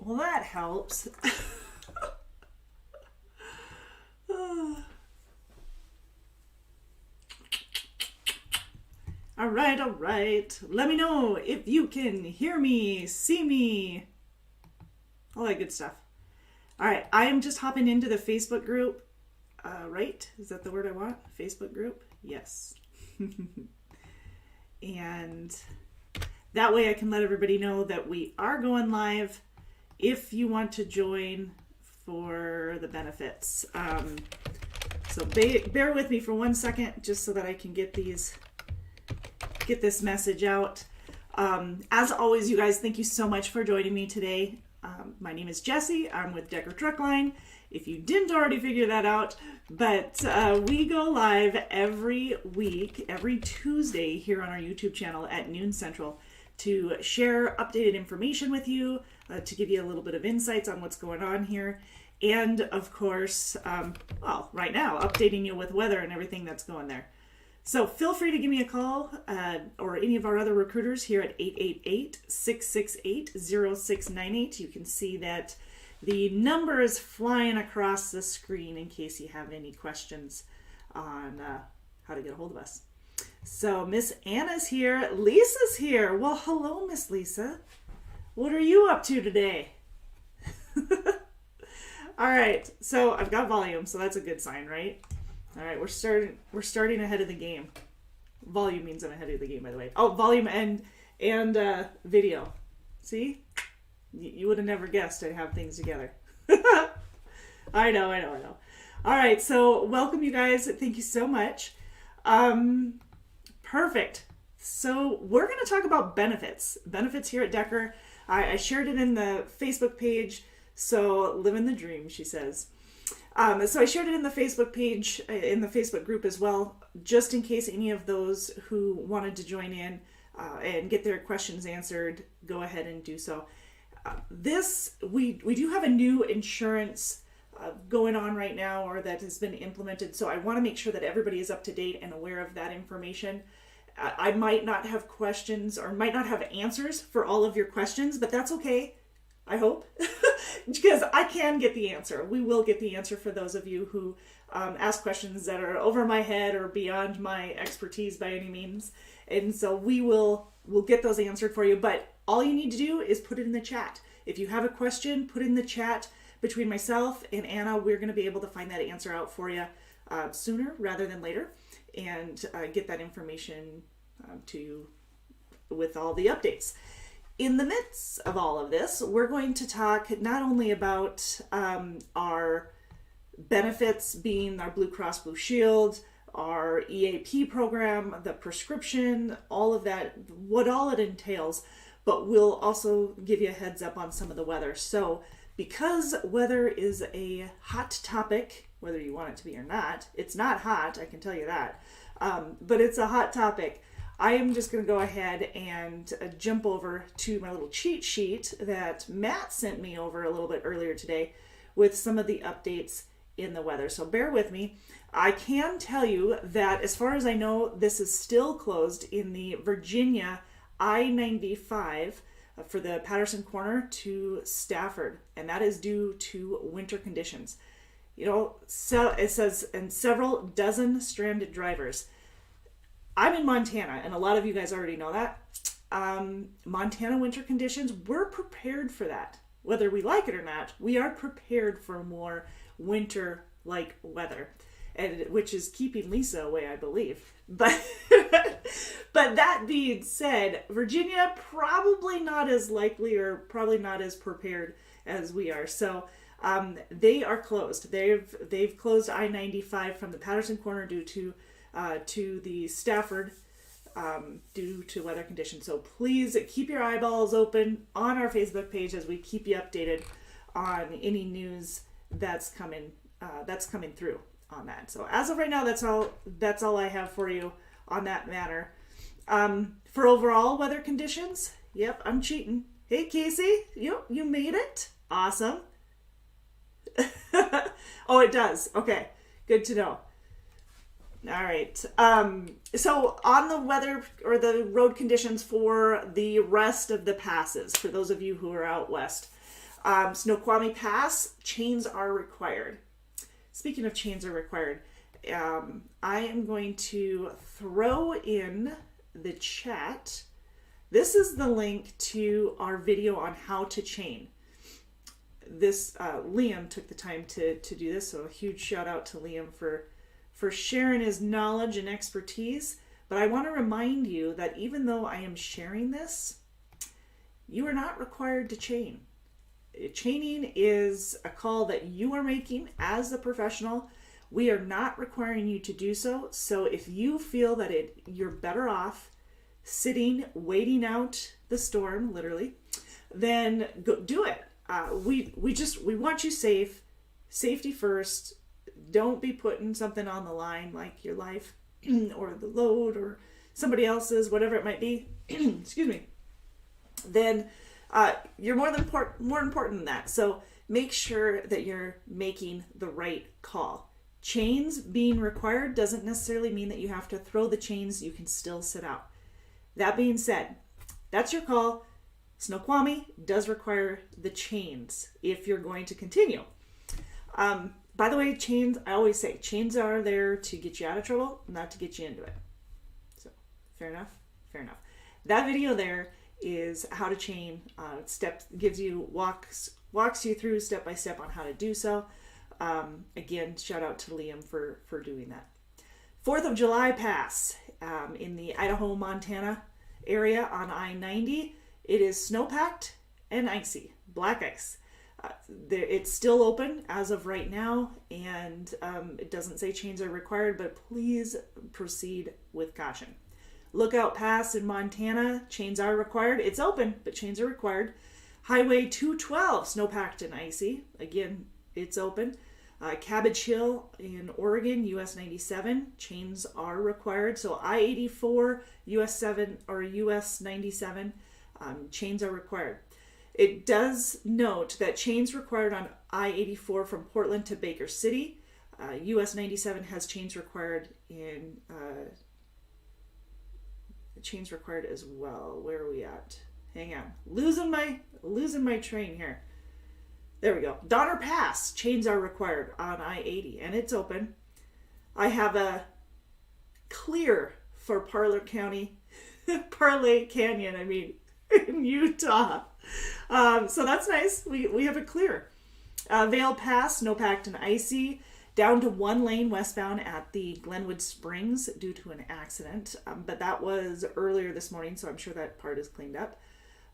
Well, that helps. All right. Let me know if you can hear me, see me, all that good stuff. All right, I am just hopping into the Facebook group. Right? Is that the word I want? Facebook group? Yes. And that way I can let everybody know that we are going live if you want to join for the benefits. So bear with me for 1 second just so that I can get this message out. As always, you guys, thank you so much for joining me today. My name is Jessie. I'm with Decker Truckline, if you didn't already figure that out. But we go live every week, every Tuesday here on our YouTube channel at noon Central to share updated information with you, to give you a little bit of insights on what's going on here. And of course, right now, updating you with weather and everything that's going there. So feel free to give me a call or any of our other recruiters here at 888-668-0698. You can see that the number is flying across the screen in case you have any questions on how to get a hold of us. So Miss Anna's here. Lisa's here. Well, hello, Miss Lisa. What are you up to today? All right. So I've got volume, so that's a good sign, right? All right, we're starting ahead of the game. Volume means I'm ahead of the game, by the way. Oh, volume and video. See? You would have never guessed I'd have things together. I know. All right, so welcome, you guys. Thank you so much. Perfect. So we're going to talk about benefits. Benefits here at Decker. I shared it in the Facebook page, so living the dream, she says. So I shared it in the Facebook page, in the Facebook group as well, just in case any of those who wanted to join in and get their questions answered, go ahead and do so. We do have a new insurance going on right now, or that has been implemented, so I want to make sure that everybody is up to date and aware of that information. I might not have questions or might not have answers for all of your questions, but that's okay. I hope, because I can get the answer. We will get the answer for those of you who ask questions that are over my head or beyond my expertise by any means. And so we'll get those answered for you. But all you need to do is put it in the chat. If you have a question, put it in the chat. Between myself and Anna, we're going to be able to find that answer out for you sooner rather than later, and get that information to you with all the updates. In the midst of all of this, we're going to talk not only about our benefits, being our Blue Cross Blue Shield, our EAP program, the prescription, all of that, what all it entails, but we'll also give you a heads up on some of the weather. So because weather is a hot topic, whether you want it to be or not, it's not hot, I can tell you that, but it's a hot topic. I am just going to go ahead and jump over to my little cheat sheet that Matt sent me over a little bit earlier today with some of the updates in the weather. So bear with me. I can tell you that as far as I know, this is still closed in the Virginia I-95 for the Patterson Corner to Stafford, and that is due to winter conditions. So it says, and several dozen stranded drivers. I'm in Montana, and a lot of you guys already know that. Montana winter conditions, we're prepared for that. Whether we like it or not, we are prepared for more winter-like weather, which is keeping Lisa away, I believe. But that being said, Virginia, probably not as likely or probably not as prepared as we are. So they are closed. They've closed I-95 from the Patterson Corner due to the Stafford due to weather conditions. So please keep your eyeballs open on our Facebook page as we keep you updated on any news that's coming through on that. So as of right now, that's all I have for you on that matter. For overall weather conditions, yep, I'm cheating. Hey Casey, you made it. Awesome. Oh, it does. Okay, good to know. All right. So on the weather or the road conditions for the rest of the passes, for those of you who are out west, Snoqualmie Pass, chains are required. Speaking of chains are required, I am going to throw in the chat. This is the link to our video on how to chain. This Liam took the time to do this, so a huge shout out to Liam for sharing his knowledge and expertise. But I want to remind you that even though I am sharing this, you are not required to chain. Chaining is a call that you are making as a professional. We are not requiring you to do so. So if you feel that you're better off sitting, waiting out the storm, literally, then go do it. We want you safe. Safety first. Don't be putting something on the line like your life or the load or somebody else's, whatever it might be. Excuse me. Then you're more important than that. So make sure that you're making the right call. Chains being required doesn't necessarily mean that you have to throw the chains. You can still sit out. That being said, that's your call. Snoqualmie does require the chains if you're going to continue. By the way, chains, I always say, chains are there to get you out of trouble, not to get you into it. So, fair enough? Fair enough. That video there is how to chain. Walks you through step by step on how to do so. Again, shout out to Liam for doing that. 4th of July Pass in the Idaho-Montana area on I-90. It is snowpacked and icy, black ice. It's still open as of right now, and it doesn't say chains are required, but please proceed with caution. Lookout Pass in Montana, chains are required. It's open, but chains are required. Highway 212, snowpacked and icy. Again, it's open. Cabbage Hill in Oregon, US 97, chains are required. So I-84, US 7 or US 97, chains are required. It does note that chains required on I-84 from Portland to Baker City. US 97 has chains required in chains required as well. Where are we at? Hang on, losing my train here. There we go. Donner Pass, chains are required on I-80, and it's open. I have a clear for Parley Canyon, in Utah. So that's nice. We have a clear. Vail Pass, snowpacked and icy. Down to 1 lane westbound at the Glenwood Springs due to an accident. But that was earlier this morning, so I'm sure that part is cleaned up.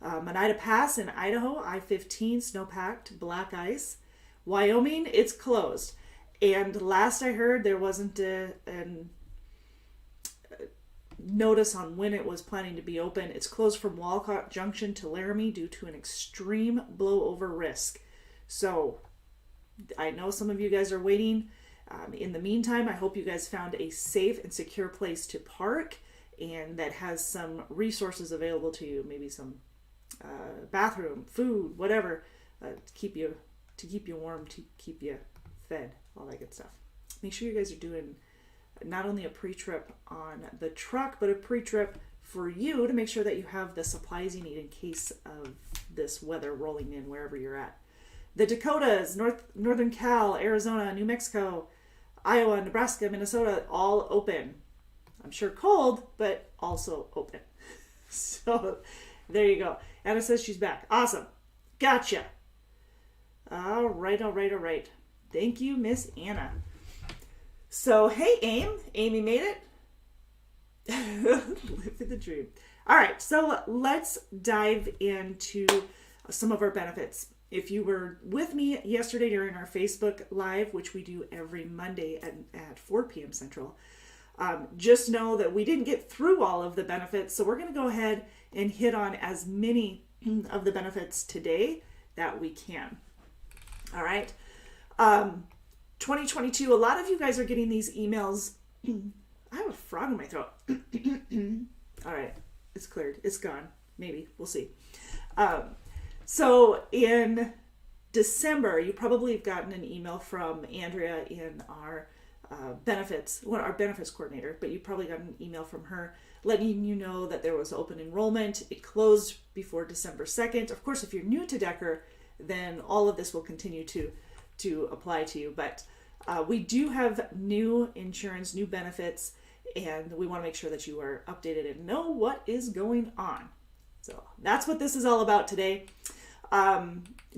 Oneida Pass in Idaho, I-15, snowpacked, black ice. Wyoming, it's closed. And last I heard, there wasn't a notice on when it was planning to be open. It's closed from Walcott Junction to Laramie due to an extreme blowover risk. So I know some of you guys are waiting. In the meantime, I hope you guys found a safe and secure place to park and that has some resources available to you, maybe some bathroom, food, whatever, to keep you warm, to keep you fed, all that good stuff. Make sure you guys are doing not only a pre-trip on the truck, but a pre-trip for you to make sure that you have the supplies you need in case of this weather rolling in wherever you're at. The Dakotas, Northern Cal, Arizona, New Mexico, Iowa, Nebraska, Minnesota, all open. I'm sure cold, but also open. So there you go. Anna says she's back. Awesome. Gotcha. All right. Thank you, Miss Anna. So, hey, Amy made it. Living the dream. All right, so let's dive into some of our benefits. If you were with me yesterday during our Facebook Live, which we do every Monday at 4 p.m. Central, just know that we didn't get through all of the benefits, so we're going to go ahead and hit on as many of the benefits today that we can. All right. 2022, a lot of you guys are getting these emails. I have a frog in my throat. All right, it's cleared. It's gone. Maybe. We'll see. So in December, you probably have gotten an email from Andrea in our our benefits coordinator, but you probably got an email from her letting you know that there was open enrollment. It closed before December 2nd. Of course, if you're new to Decker, then all of this will continue to apply to you. But we do have new insurance, new benefits, and we want to make sure that you are updated and know what is going on. So that's what this is all about today.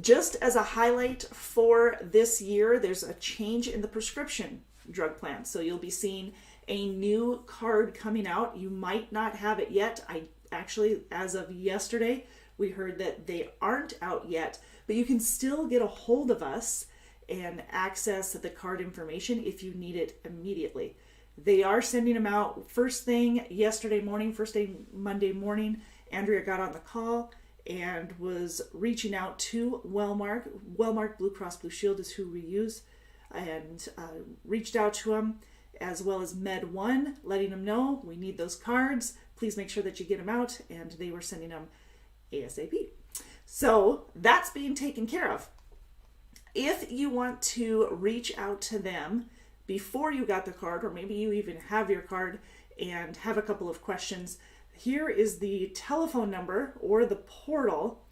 Just as a highlight for this year, there's a change in the prescription drug plan. So you'll be seeing a new card coming out. You might not have it yet. I actually, as of yesterday, we heard that they aren't out yet, but you can still get a hold of us and access the card information if you need it immediately. They are sending them out first thing yesterday morning, first thing Monday morning. Andrea got on the call and was reaching out to Wellmark. Wellmark Blue Cross Blue Shield is who we use, and reached out to them, as well as Med1, letting them know we need those cards. Please make sure that you get them out, and they were sending them ASAP. So that's being taken care of. If you want to reach out to them before you got the card, or maybe you even have your card and have a couple of questions, here is the telephone number or the portal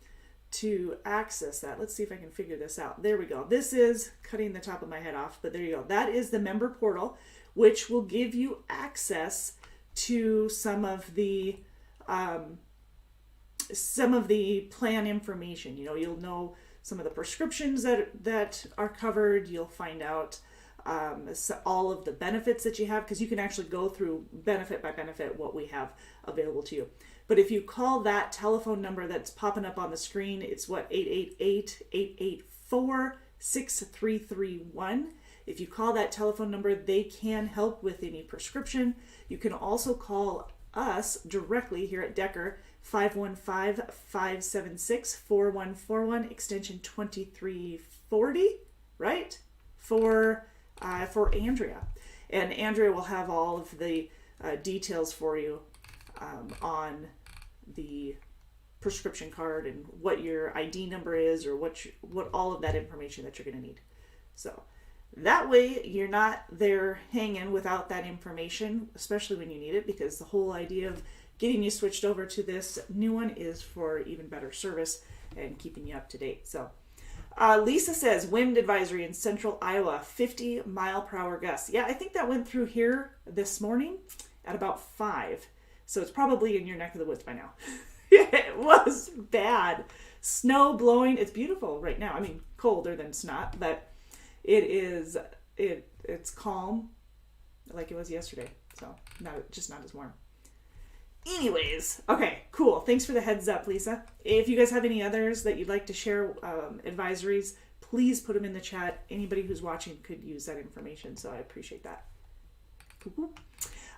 to access that. Let's see if I can figure this out. There we go. This is cutting the top of my head off, but there you go. That is the member portal, which will give you access to some of the plan information. You know, you'll know some of the prescriptions that are covered. You'll find out all of the benefits that you have, because you can actually go through benefit by benefit what we have available to you. But if you call that telephone number that's popping up on the screen, it's 888-884-6331. If you call that telephone number, they can help with any prescription. You can also call us directly here at Decker, 515-576-4141, extension 2340, right? For Andrea. And Andrea will have all of the details for you on the prescription card and what your ID number is, or what all of that information that you're going to need. So that way you're not there hanging without that information, especially when you need it, because the whole idea of getting you switched over to this new one is for even better service and keeping you up to date. So Lisa says, wind advisory in central Iowa, 50 mile per hour gusts. Yeah, I think that went through here this morning at about 5. So it's probably in your neck of the woods by now. It was bad. Snow blowing. It's beautiful right now. I mean, colder than snot, but it's calm like it was yesterday. So just not as warm. Anyways, okay, cool. Thanks for the heads up, Lisa. If you guys have any others that you'd like to share, advisories, please put them in the chat. Anybody who's watching could use that information, so I appreciate that.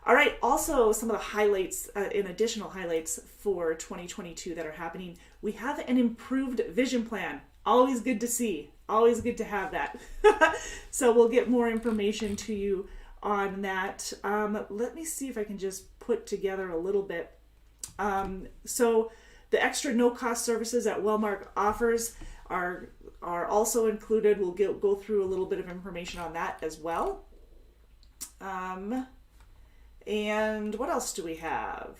All right, also some of the highlights, additional highlights for 2022 that are happening. We have an improved vision plan. Always good to see. Always good to have that. So we'll get more information to you on that. Let me see if I can just put together a little bit. So the extra no-cost services that Wellmark offers are also included. We'll go through a little bit of information on that as well. And what else do we have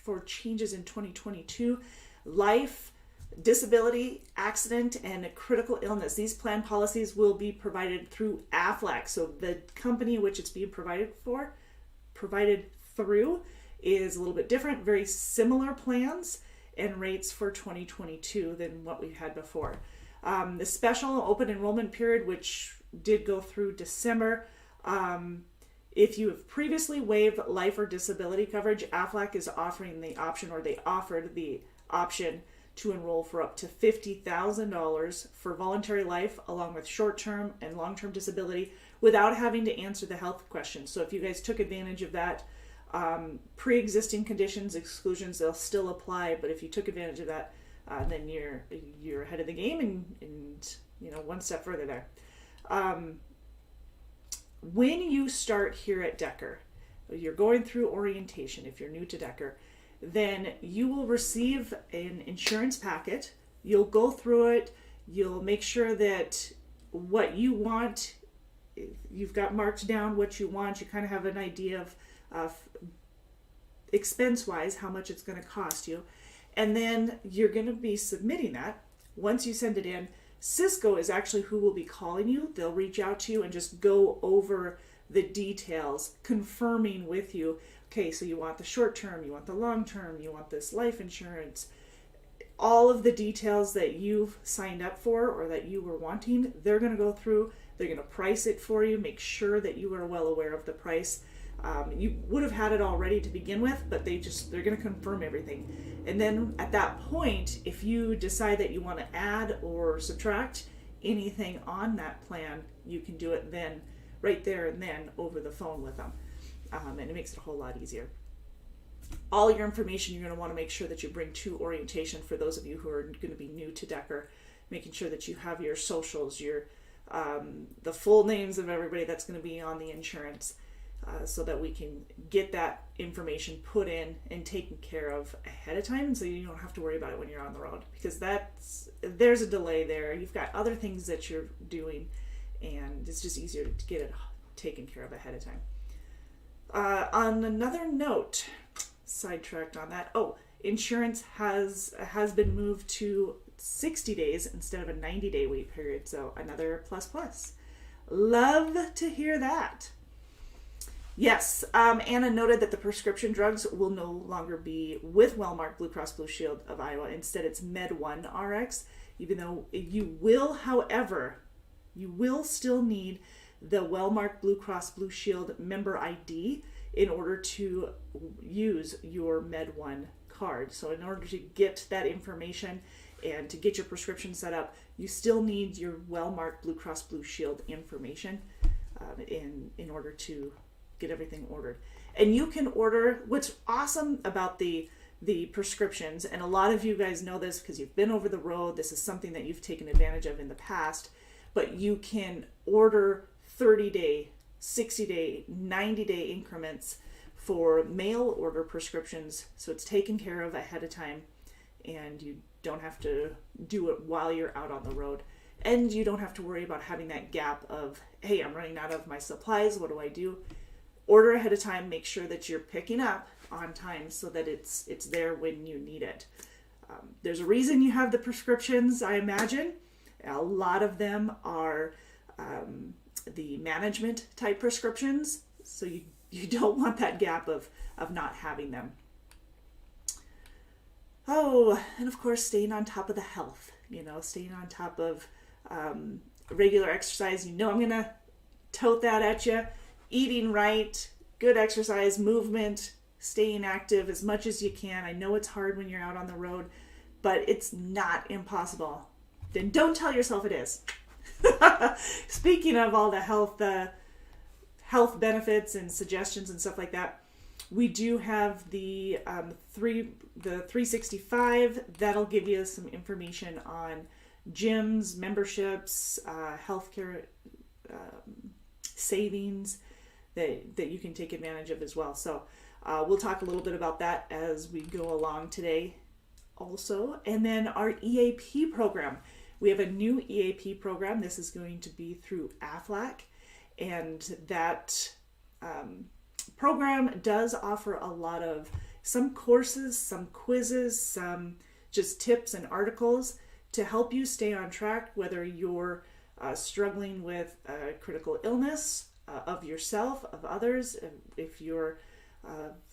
for changes in 2022? Life, disability, accident, and critical illness. These plan policies will be provided through AFLAC. So the company which it's being provided through is a little bit different. Very similar plans and rates for 2022 than what we had before. The special open enrollment period, which did go through December, if you have previously waived life or disability coverage, AFLAC is offering the option, or they offered the option, to enroll for up to $50,000 for voluntary life, along with short-term and long-term disability, without having to answer the health questions. So if you guys took advantage of that, pre-existing conditions, exclusions, they'll still apply. But if you took advantage of that, then you're ahead of the game and one step further there. When you start here at Decker, you're going through orientation. If you're new to Decker, then you will receive an insurance packet. You'll go through it. You'll make sure that what you want, you've got marked down what you want. You kind of have an idea of expense-wise how much it's going to cost you. And then you're going to be submitting that Once you send it in, Cisco is actually who will be calling you. They'll reach out to you and just go over the details, confirming with you, okay, so you want the short term, you want the long term, you want this life insurance. All of the details that you've signed up for or that you were wanting, they're going to go through. They're going to price it for you, make sure that you are well aware of the price. You would have had it all ready to begin with, but they're going to confirm everything. And then at that point, if you decide that you want to add or subtract anything on that plan, you can do it then, right there and then, over the phone with them. And it makes it a whole lot easier. All your information you're going to want to make sure that you bring to orientation for those of you who are going to be new to Decker, making sure that you have your socials, your the full names of everybody that's going to be on the insurance, so that we can get that information put in and taken care of ahead of time, so you don't have to worry about it when you're on the road, because there's a delay there. You've got other things that you're doing, and it's just easier to get it taken care of ahead of time. On another note, sidetracked on that. Insurance has been moved to 60 days instead of a 90-day wait period. So another plus. Love to hear that. Yes, Anna noted that the prescription drugs will no longer be with Wellmark Blue Cross Blue Shield of Iowa. Instead, it's Med1 RX, even though you will still need the Wellmark Blue Cross Blue Shield member ID in order to use your Med1 card. So in order to get that information and to get your prescription set up, you still need your Wellmark Blue Cross Blue Shield information in order to get everything ordered. And you can order, what's awesome about the prescriptions, and a lot of you guys know this because you've been over the road, this is something that you've taken advantage of in the past, but you can order 30-day, 60-day, 90-day increments for mail order prescriptions, so it's taken care of ahead of time, and you don't have to do it while you're out on the road. And you don't have to worry about having that gap of, hey, I'm running out of my supplies, what do I do? Order ahead of time, make sure that you're picking up on time so that it's there when you need it. There's a reason you have the prescriptions, I imagine. A lot of them are the management type prescriptions, so you don't want that gap of not having them. And of course, staying on top of the health, staying on top of regular exercise. I'm going to tote that at you. Eating right, good exercise, movement, staying active as much as you can. I know it's hard when you're out on the road, but it's not impossible. Then don't tell yourself it is. Speaking of all the health benefits and suggestions and stuff like that, we do have the 365 that'll give you some information on gyms, memberships, healthcare savings that you can take advantage of as well. So we'll talk a little bit about that as we go along today also. And then our EAP program. We have a new EAP program. This is going to be through AFLAC, and that program does offer a lot of some courses, some quizzes, some just tips and articles to help you stay on track, whether you're struggling with critical illness of yourself, of others, if you're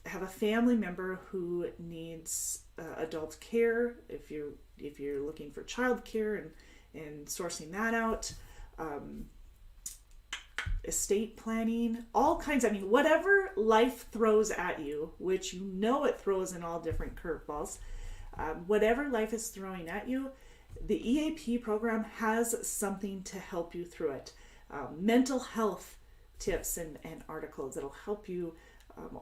have a family member who needs adult care, if you're looking for child care and sourcing that out, estate planning, all kinds. Whatever life throws at you, which it throws in all different curveballs, whatever life is throwing at you, the EAP program has something to help you through it. Mental health tips and articles that'll help you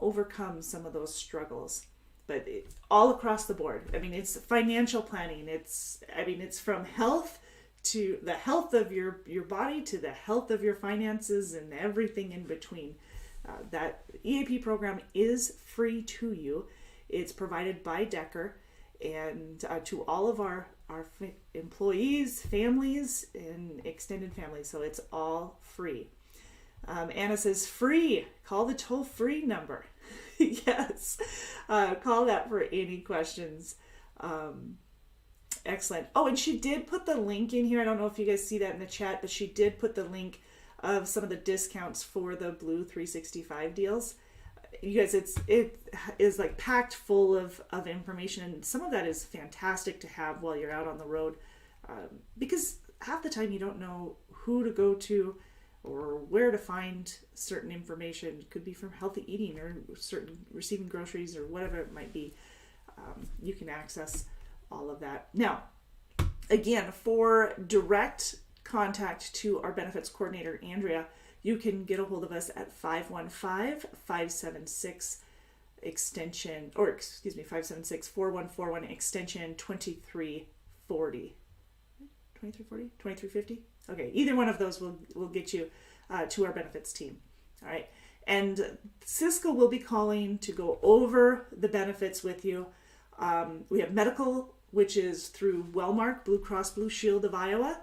overcome some of those struggles, but all across the board. It's financial planning. It's from health to the health of your body to the health of your finances and everything in between. That EAP program is free to you. It's provided by Decker and to all of our employees, families, and extended families. So it's all free. Anna says, free. Call the toll-free number. Yes. Call that for any questions. Excellent. Oh, and she did put the link in here. I don't know if you guys see that in the chat, but she did put the link of some of the discounts for the Blue 365 deals. You guys, it is like packed full of information, and some of that is fantastic to have while you're out on the road, because half the time you don't know who to go to or where to find certain information. It could be from healthy eating or certain receiving groceries or whatever it might be. You can access all of that. Now, again, for direct contact to our benefits coordinator, Andrea, you can get a hold of us at 515-576 extension, or excuse me, 576-4141 extension 2340. 2340? 2350? Okay, either one of those will get you to our benefits team. All right. And Cisco will be calling to go over the benefits with you. We have medical, which is through Wellmark, Blue Cross Blue Shield of Iowa.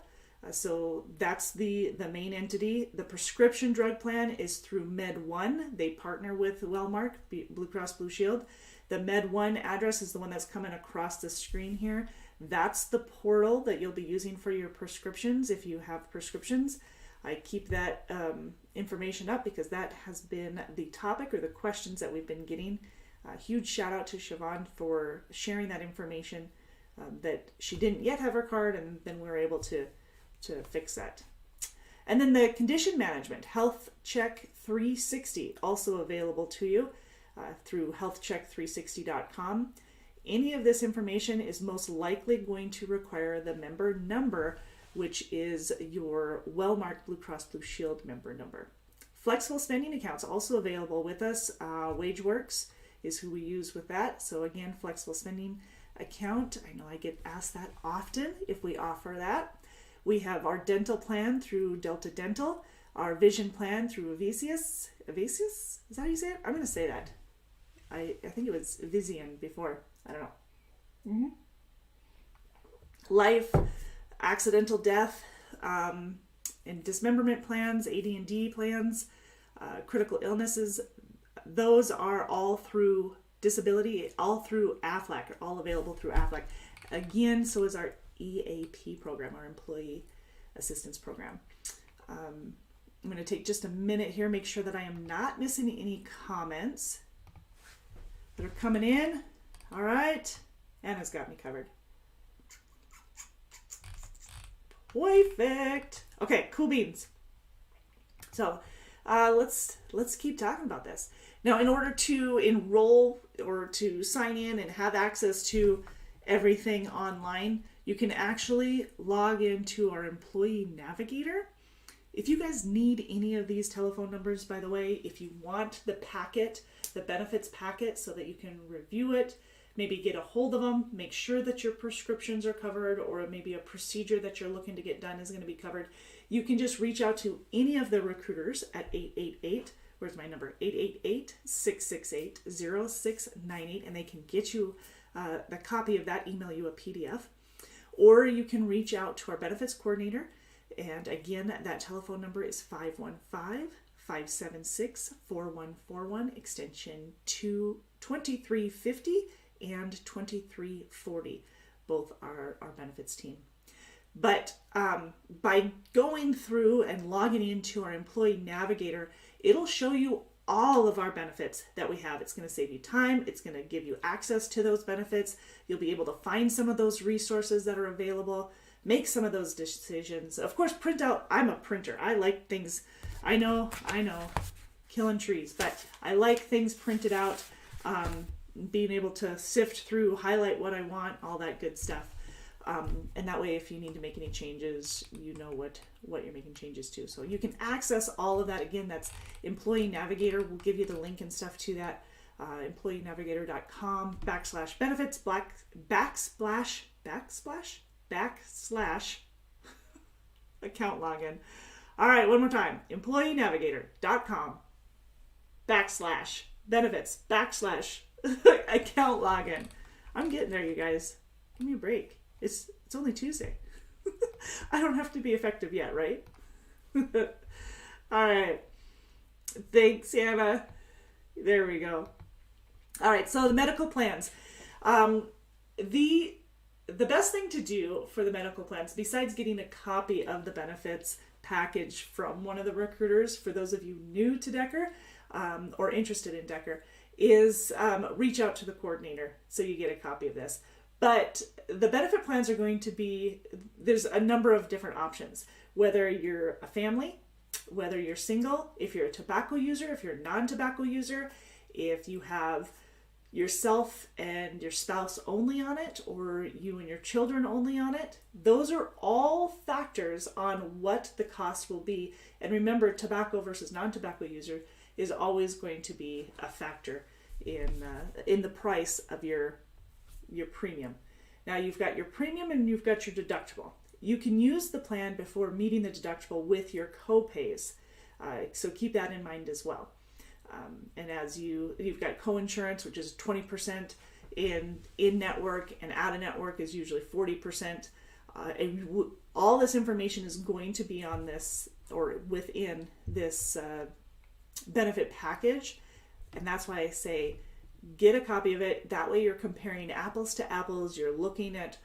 So that's the main entity. The prescription drug plan is through Med1. They partner with Wellmark, Blue Cross Blue Shield. The Med1 address is the one that's coming across the screen here. That's the portal that you'll be using for your prescriptions if you have prescriptions. I keep that information up because that has been the topic or the questions that we've been getting. Huge shout out to Siobhan for sharing that information, that she didn't yet have her card, and then we were able to fix that. And then the condition management, Health Check 360, also available to you through healthcheck360.com. Any of this information is most likely going to require the member number, which is your Wellmark Blue Cross Blue Shield member number. Flexible spending accounts also available with us. WageWorks is who we use with that. So again, flexible spending account. I know I get asked that often if we offer that. We have our dental plan through Delta Dental, our vision plan through Avicius. Avicius? Is that how you say it? I'm going to say that. I think it was Vizian before. I don't know. Mm-hmm. Life, accidental death, and dismemberment plans, AD&D plans, critical illnesses. Those are all through disability, all through AFLAC, all available through AFLAC. Again, so is our EAP program, our Employee Assistance Program. I'm going to take just a minute here, make sure that I am not missing any comments that are coming in. All right. Anna's got me covered. Perfect. Okay, cool beans. So let's keep talking about this. Now, in order to enroll or to sign in and have access to everything online, you can actually log into our Employee Navigator. If you guys need any of these telephone numbers, by the way, if you want the packet, the benefits packet, so that you can review it, maybe get a hold of them, make sure that your prescriptions are covered, or maybe a procedure that you're looking to get done is going to be covered, you can just reach out to any of the recruiters at 888, where's my number, 888-668-0698, and they can get you the copy of that, email you a PDF. Or you can reach out to our benefits coordinator, and again, that telephone number is 515-576-4141, extension 2350 and 2340. Both are our benefits team. But by going through and logging into our Employee Navigator, it'll show you all of our benefits that we have. It's going to save you time. It's going to give you access to those benefits. You'll be able to find some of those resources that are available, make some of those decisions. Of course, print out. I'm a printer. I like things. I know, killing trees, but I like things printed out, being able to sift through, highlight what I want, all that good stuff. And that way, if you need to make any changes, you know what you're making changes to. So you can access all of that. Again, that's Employee Navigator. We'll give you the link and stuff to that. employeenavigator.com/benefits backslash account login. All right, one more time. employeenavigator.com/benefits account login. I'm getting there, you guys. Give me a break. It's only Tuesday. I don't have to be effective yet, right? All right. Thanks, Anna. There we go. All right, so the medical plans. The the best thing to do for the medical plans, besides getting a copy of the benefits package from one of the recruiters, for those of you new to Decker or interested in Decker, is reach out to the coordinator so you get a copy of this. But the benefit plans are going to be, there's a number of different options, whether you're a family, whether you're single, if you're a tobacco user, if you're a non-tobacco user, if you have yourself and your spouse only on it, or you and your children only on it. Those are all factors on what the cost will be. And remember, tobacco versus non-tobacco user is always going to be a factor in the price of your premium. Now you've got your premium and you've got your deductible. You can use the plan before meeting the deductible with your co-pays. So keep that in mind as well. And as you've got co-insurance, which is 20% in network, and out of network is usually 40%. And all this information is going to be on this or within this benefit package. And that's why I say get a copy of it. That way you're comparing apples to apples. You're looking at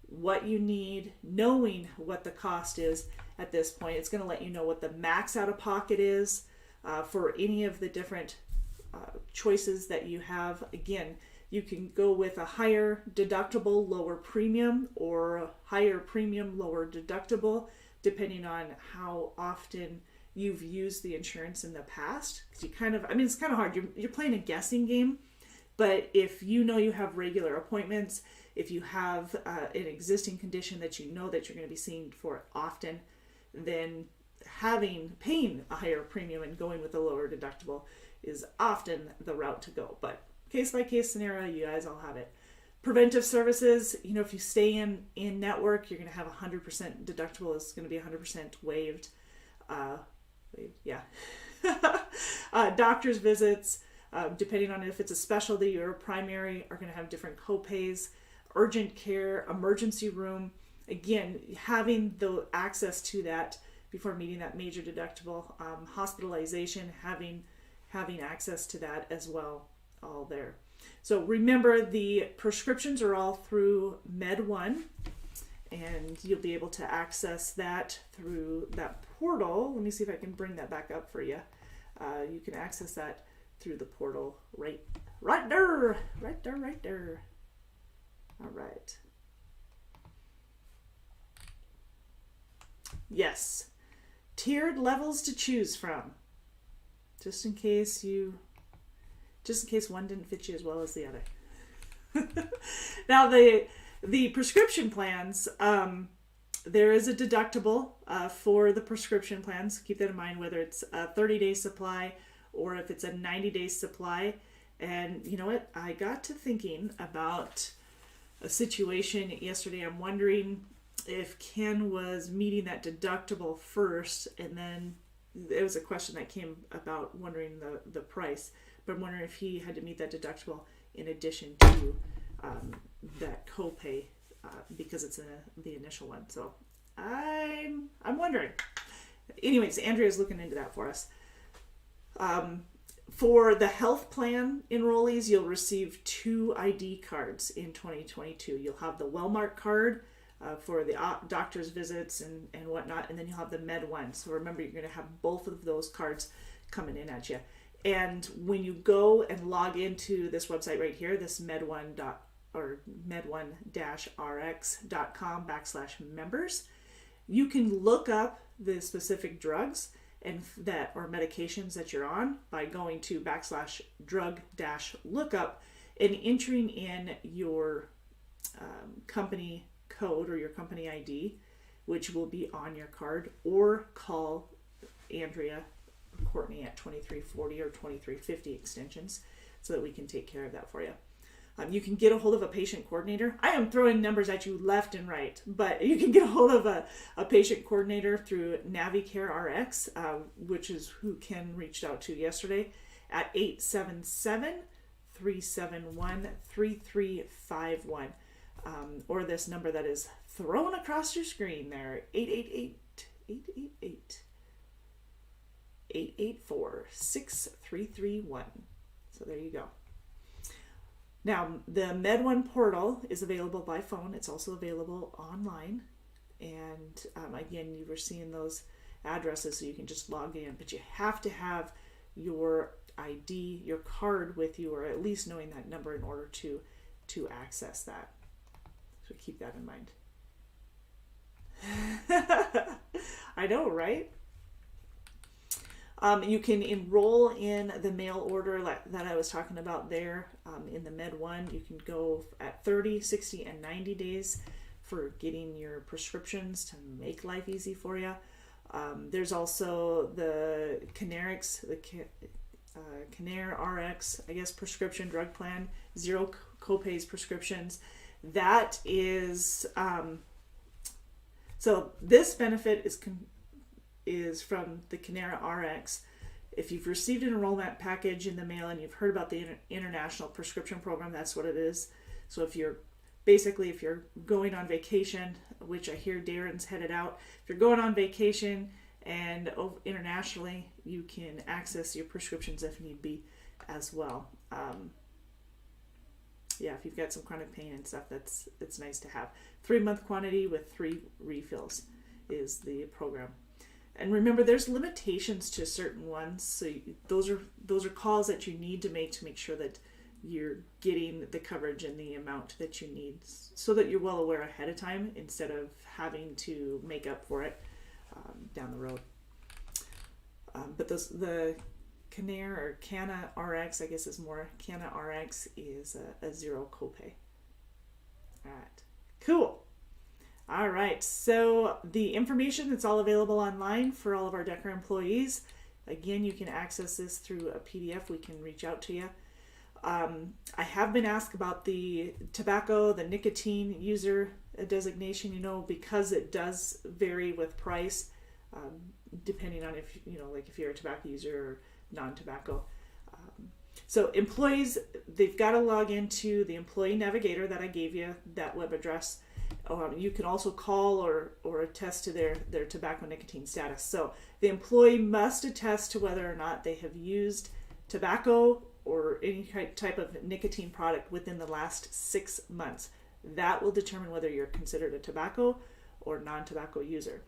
what you need, knowing what the cost is at this point. It's going to let you know what the max out of pocket is for any of the different choices that you have. Again, you can go with a higher deductible, lower premium, or a higher premium, lower deductible, depending on how often you've used the insurance in the past. Because you kind of, I mean, it's kind of hard. You're playing a guessing game. But if you know you have regular appointments, if you have an existing condition that you know that you're going to be seeing for often, then paying a higher premium and going with a lower deductible is often the route to go. But case by case scenario, you guys all have it. Preventive services, if you stay in network, you're going to have 100% deductible. It's going to be 100% waived. Doctor's visits, depending on if it's a specialty or a primary, are going to have different co-pays. Urgent care, emergency room, again, having the access to that before meeting that major deductible. Hospitalization, having access to that as well, all there. So remember, the prescriptions are all through Med1, and you'll be able to access that through that portal. Let me see if I can bring that back up for you. You can access that through the portal right there. All right. Yes. Tiered levels to choose from. Just in case one didn't fit you as well as the other. Now the prescription plans, there is a deductible for the prescription plans. Keep that in mind, whether it's a 30-day supply or if it's a 90-day supply. And you know what? I got to thinking about a situation yesterday. I'm wondering if Ken was meeting that deductible first, and then it was a question that came about wondering the price, but I'm wondering if he had to meet that deductible in addition to that copay because it's the initial one. So I'm wondering. Anyways, Andrea's looking into that for us. For the health plan enrollees, you'll receive 2 ID cards in 2022. You'll have the Wellmark card for the doctor's visits and whatnot, and then you'll have the Med1. So remember, you're going to have both of those cards coming in at you. And when you go and log into this website right here, this med1-rx.com/members, you can look up the specific drugs and that or medications that you're on by going to /drug-lookup and entering in your company code or your company ID, which will be on your card, or call Andrea or Courtney at 2340 or 2350 extensions so that we can take care of that for you. You can get a hold of a patient coordinator. I am throwing numbers at you left and right, but you can get a hold of a patient coordinator through Navigator RX, which is who Ken reached out to yesterday, at 877-371-3351, or this number that is thrown across your screen there, 888-884-6331. So there you go. Now, the Med1 portal is available by phone. It's also available online. And again, you were seeing those addresses, so you can just log in. But you have to have your ID, your card with you, or at least knowing that number in order to access that. So keep that in mind. I know, right? You can enroll in the mail order that I was talking about there in the Med1. You can go at 30, 60, and 90 days for getting your prescriptions to make life easy for you. There's also the Canarix, the Canar RX, I guess, prescription drug plan, zero copays prescriptions. That is, so this benefit is from the Canar RX. If you've received an enrollment package in the mail and you've heard about the International Prescription Program, that's what it is. So if you're going on vacation, which I hear Darren's headed out, if you're going on vacation and internationally, you can access your prescriptions if need be as well. If you've got some chronic pain and stuff, it's nice to have. 3-month quantity with 3 refills is the program. And remember, there's limitations to certain ones, so those are calls that you need to make sure that you're getting the coverage and the amount that you need, so that you're well aware ahead of time instead of having to make up for it down the road. But the Canar or Cana RX, I guess is more, Cana RX is a zero copay. All right, cool. All right, so the information, it's all available online for all of our Decker employees. Again, you can access this through a PDF. We can reach out to you. I have been asked about the tobacco, the nicotine user designation, because it does vary with price, depending on if you're a tobacco user or non-tobacco. So employees, they've got to log into the employee navigator that I gave you, that web address. You can also call or attest to their tobacco nicotine status. So the employee must attest to whether or not they have used tobacco or any type of nicotine product within the last 6 months. That will determine whether you're considered a tobacco or non-tobacco user.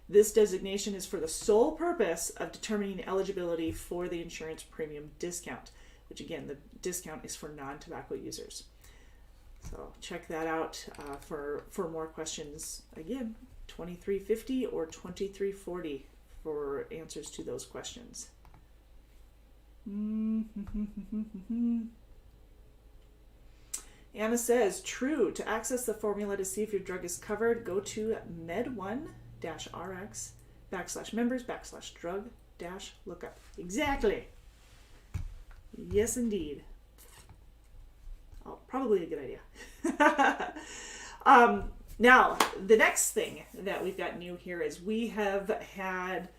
This designation is for the sole purpose of determining eligibility for the insurance premium discount, which again, the discount is for non-tobacco users. So check that out for more questions. Again, 2350 or 2340 for answers to those questions. Anna says, true. To access the formula to see if your drug is covered, go to med1-rx/members/drug-lookup. Exactly. Yes, indeed. Oh, probably a good idea. Now, the next thing that we've got new here is we have had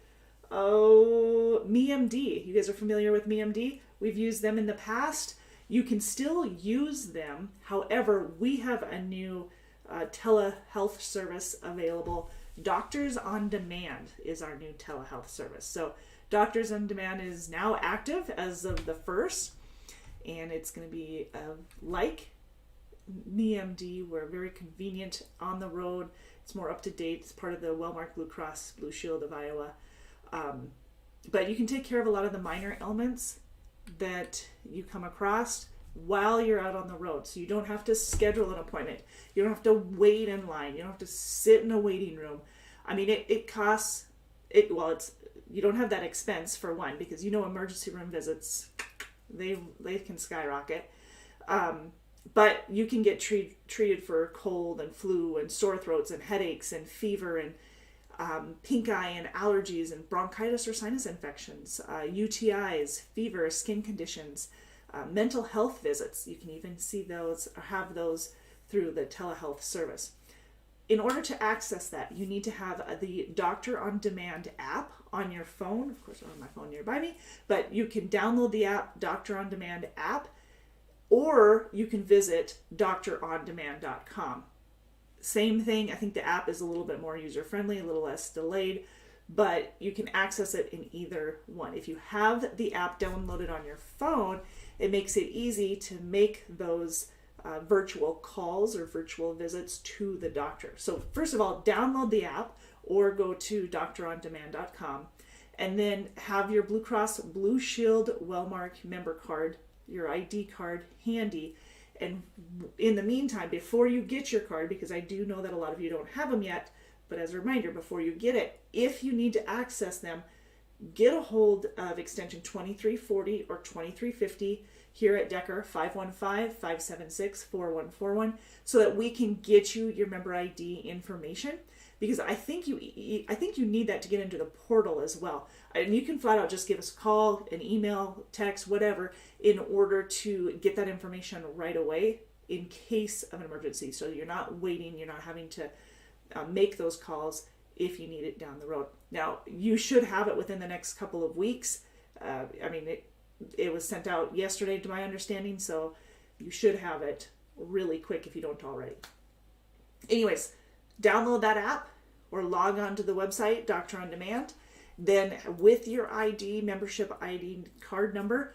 MeMD. You guys are familiar with MeMD? We've used them in the past. You can still use them. However, we have a new telehealth service available. Doctors on Demand is our new telehealth service. So Doctors on Demand is now active as of the 1st. And it's going to be like MeMD. We're very convenient on the road. It's more up to date. It's part of the Wellmark Blue Cross Blue Shield of Iowa. But you can take care of a lot of the minor ailments that you come across while you're out on the road. So you don't have to schedule an appointment. You don't have to wait in line. You don't have to sit in a waiting room. I mean, it costs, you don't have that expense for one, because emergency room visits, they can skyrocket. But you can get treated for cold and flu and sore throats and headaches and fever and pink eye and allergies and bronchitis or sinus infections, UTIs, fever, skin conditions, mental health visits. You can even see those or have those through the telehealth service. In order to access that, you need to have the Doctor on Demand app on your phone. Of course, I don't have my phone nearby me, but you can download the app, Doctor on Demand app, or you can visit drondemand.com. Same thing. I think the app is a little bit more user-friendly, a little less delayed, but you can access it in either one. If you have the app downloaded on your phone, it makes it easy to make those virtual calls or virtual visits to the doctor. So first of all, download the app or go to doctorondemand.com and then have your Blue Cross Blue Shield Wellmark member card, your ID card handy. And in the meantime, before you get your card, because I do know that a lot of you don't have them yet, but as a reminder, before you get it, if you need to access them, get a hold of extension 2340 or 2350 here at Decker, 515-576-4141, so that we can get you your member ID information, because I think you need that to get into the portal as well. And you can flat out just give us a call, an email, text, whatever, in order to get that information right away in case of an emergency. So you're not waiting, you're not having to make those calls if you need it down the road. Now, you should have it within the next couple of weeks. It was sent out yesterday to my understanding, so you should have it really quick if you don't already. Anyways, download that app or log on to the website, Doctor On Demand. Then with your ID, membership ID card number,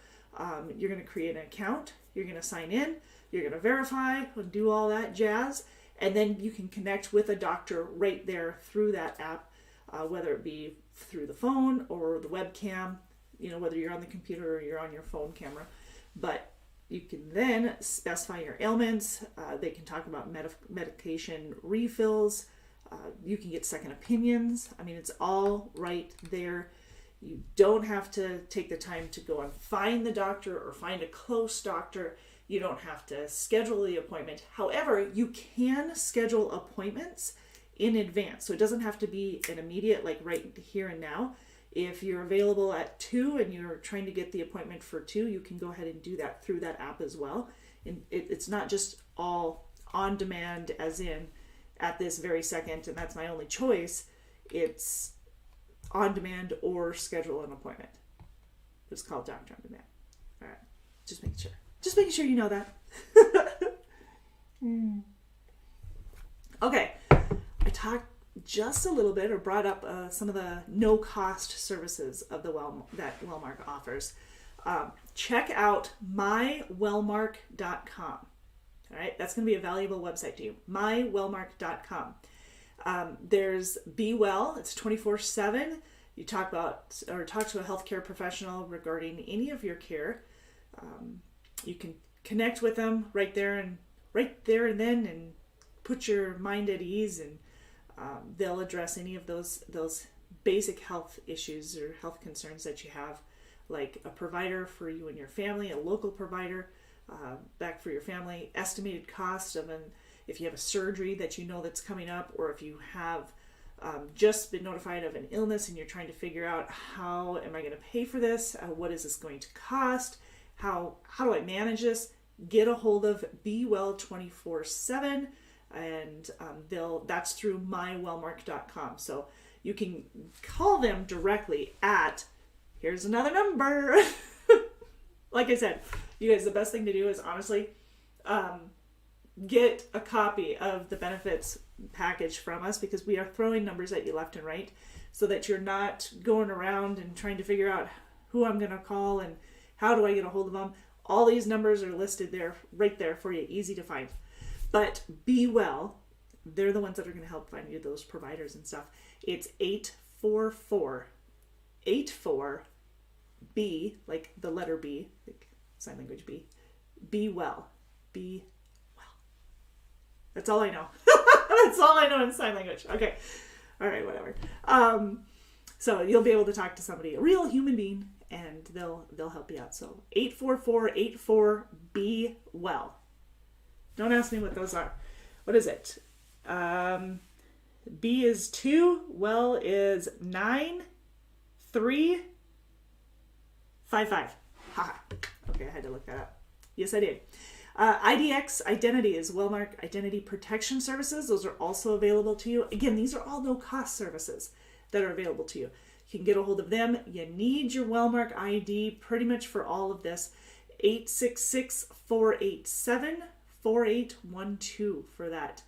you're going to create an account, you're going to sign in, you're going to verify, do all that jazz, and then you can connect with a doctor right there through that app, whether it be through the phone or the webcam, whether you're on the computer or you're on your phone camera. But you can then specify your ailments. They can talk about medication refills. You can get second opinions. It's all right there. You don't have to take the time to go and find the doctor or find a close doctor. You don't have to schedule the appointment. However, you can schedule appointments in advance. So it doesn't have to be an immediate, like right here and now. If you're available at 2 and you're trying to get the appointment for 2, you can go ahead and do that through that app as well. And it's not just all on demand as in at this very second, and that's my only choice. It's on demand or schedule an appointment. It's called Doctor On Demand. All right, just making sure. Just making sure you know that. Okay, I talked just a little bit or brought up some of the no-cost services of that Wellmark offers. Check out mywellmark.com. All right, that's going to be a valuable website to you. mywellmark.com. There's Be Well. It's 24/7. You talk to a healthcare professional regarding any of your care. You can connect with them right there and then, and put your mind at ease, and they'll address any of those basic health issues or health concerns that you have, like a provider for you and your family, a local provider back for your family, estimated cost of if you have a surgery that that's coming up, or if you have just been notified of an illness and you're trying to figure out, how am I going to pay for this? What is this going to cost? How do I manage this? Get a hold of Be Well 24/7, and that's through mywellmark.com. So you can call them directly at, here's another number. Like I said, you guys, the best thing to do is honestly get a copy of the benefits package from us, because we are throwing numbers at you left and right, so that you're not going around and trying to figure out who I'm going to call and how do I get a hold of them. All these numbers are listed there, right there for you, easy to find. But Be Well, they're the ones that are going to help find you those providers and stuff. It's 844-84-B, like the letter B, like sign language B. Be Well. Be Well. That's all I know. That's all I know in sign language. Okay. All right, whatever. So you'll be able to talk to somebody, a real human being, and they'll help you out. So 844-84-B Well. Don't ask me what those are. What is it? B is 2, Well is 9355. Haha. Okay, I had to look that up. Yes, I did. IDX Identity is Wellmark Identity Protection Services. Those are also available to you. Again, these are all no-cost services that are available to you. You can get a hold of them. You need your Wellmark ID pretty much for all of this. 866-487-4812 for that.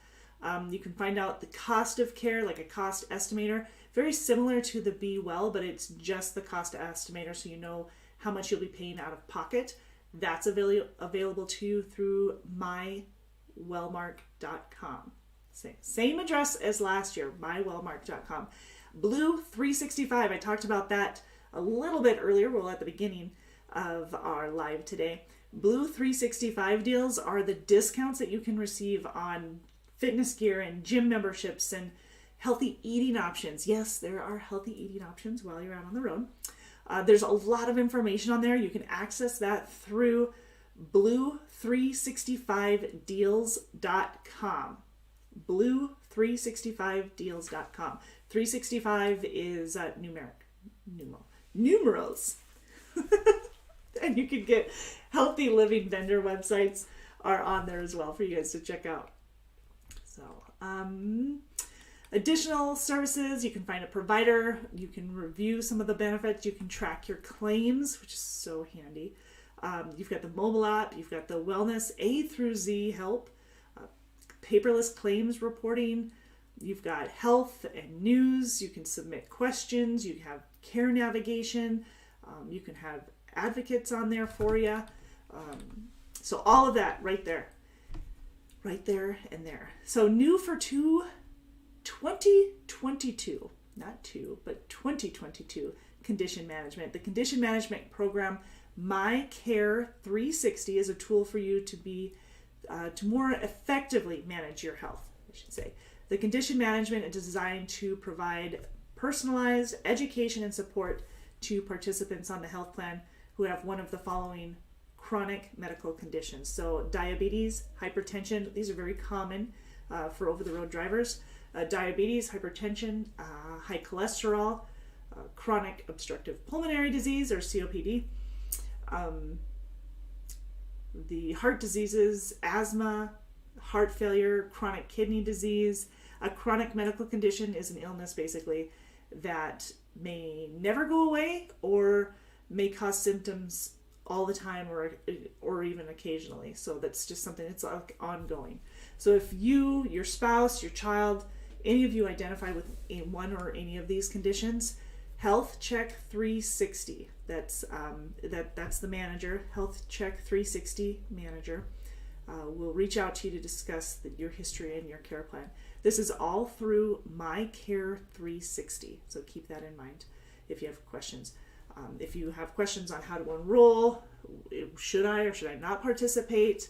You can find out the cost of care, like a cost estimator, very similar to the Be Well, but it's just the cost estimator, so you know how much you'll be paying out of pocket. That's available to you through mywellmark.com. Same address as last year, mywellmark.com. Blue 365, I talked about that a little bit earlier, well, at the beginning of our live today. Blue 365 deals are the discounts that you can receive on fitness gear and gym memberships and healthy eating options. Yes, there are healthy eating options while you're out on the road. There's a lot of information on there. You can access that through blue365deals.com. blue365deals.com. 365 is numerals. And you can get healthy living vendor websites are on there as well for you guys to check out. So, additional services, you can find a provider, you can review some of the benefits, you can track your claims, which is so handy. You've got the mobile app, you've got the wellness A through Z help, paperless claims reporting, you've got health and news, you can submit questions, you have care navigation, you can have advocates on there for you. So all of that right there and there. So new for 2022, not two, but 2022 condition management. The condition management program, My Care 360, is a tool for you to be to more effectively manage your health, I should say. The condition management is designed to provide personalized education and support to participants on the health plan who have one of the following chronic medical conditions. So diabetes, hypertension, these are very common for over-the-road drivers. Diabetes, hypertension, high cholesterol, chronic obstructive pulmonary disease or COPD, the heart diseases, asthma, heart failure, chronic kidney disease. A chronic medical condition is an illness basically that may never go away or may cause symptoms all the time or even occasionally. So that's just something that's like ongoing. So if you, your spouse, your child, any of you identify with one or any of these conditions, Health Check 360, that's the manager, Health Check 360 manager, will reach out to you to discuss your history and your care plan. This is all through My Care 360, so keep that in mind if you have questions. If you have questions on how to enroll, should I or should I not participate,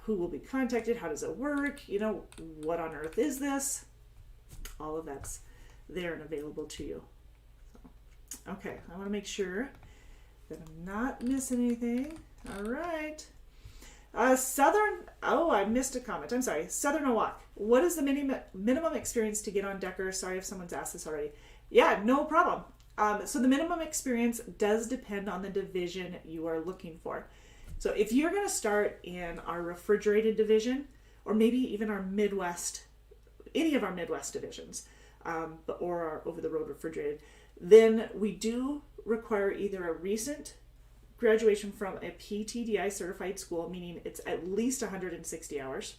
who will be contacted, how does it work, what on earth is this, all of that's there and available to you. So, okay, I want to make sure that I'm not missing anything. All right. I missed a comment. I'm sorry. Southern Owak. What is the minimum experience to get on Decker? Sorry if someone's asked this already. Yeah, no problem. So the minimum experience does depend on the division you are looking for. So if you're going to start in our refrigerated division, or maybe even our Midwest, any of our Midwest divisions, or our over-the-road refrigerated, then we do require either a recent graduation from a PTDI certified school, meaning it's at least 160 hours,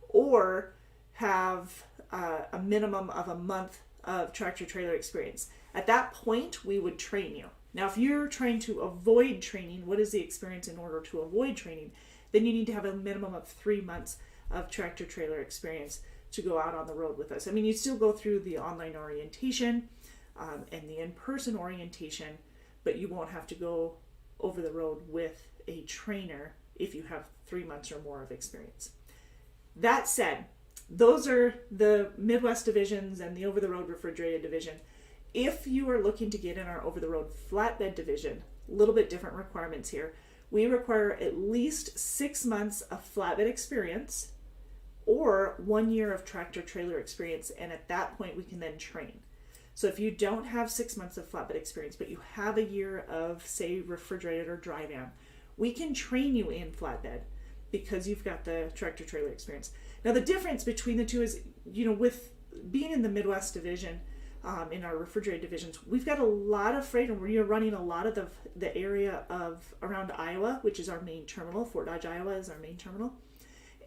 or have a minimum of a month of tractor trailer experience. At that point, we would train you. Now, if you're trying to avoid training, what is the experience in order to avoid training? Then you need to have a minimum of 3 months of tractor trailer experience to go out on the road with us. I mean, you still go through the online orientation and the in-person orientation, but you won't have to go over the road with a trainer if you have 3 months or more of experience. That said, those are the Midwest divisions and the over-the-road refrigerated division. If you are looking to get in our over-the-road flatbed division, a little bit different requirements here. We require at least 6 months of flatbed experience or 1 year of tractor trailer experience, and at that point we can then train. So if you don't have 6 months of flatbed experience, but you have a year of, say, refrigerated or dry van, we can train you in flatbed because you've got the tractor trailer experience. Now the difference between the two is, with being in the Midwest division, in our refrigerated divisions, we've got a lot of freight, and we're running a lot of the area of around Iowa, which is our main terminal. Fort Dodge, Iowa is our main terminal.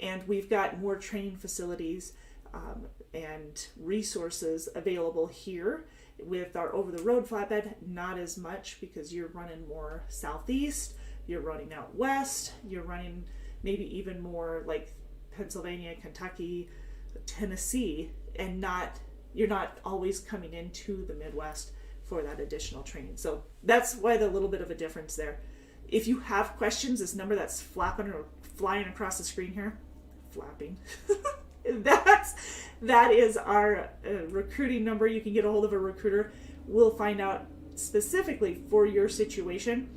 And we've got more training facilities and resources available here. With our over-the-road flatbed, not as much, because you're running more southeast, you're running out west, you're running maybe even more like Pennsylvania, Kentucky, Tennessee, and you're not always coming into the Midwest for that additional training. So that's why the little bit of a difference there. If you have questions, this number that's flapping or flying across the screen here, flapping, that is our recruiting number. You can get a hold of a recruiter. We'll find out specifically for your situation,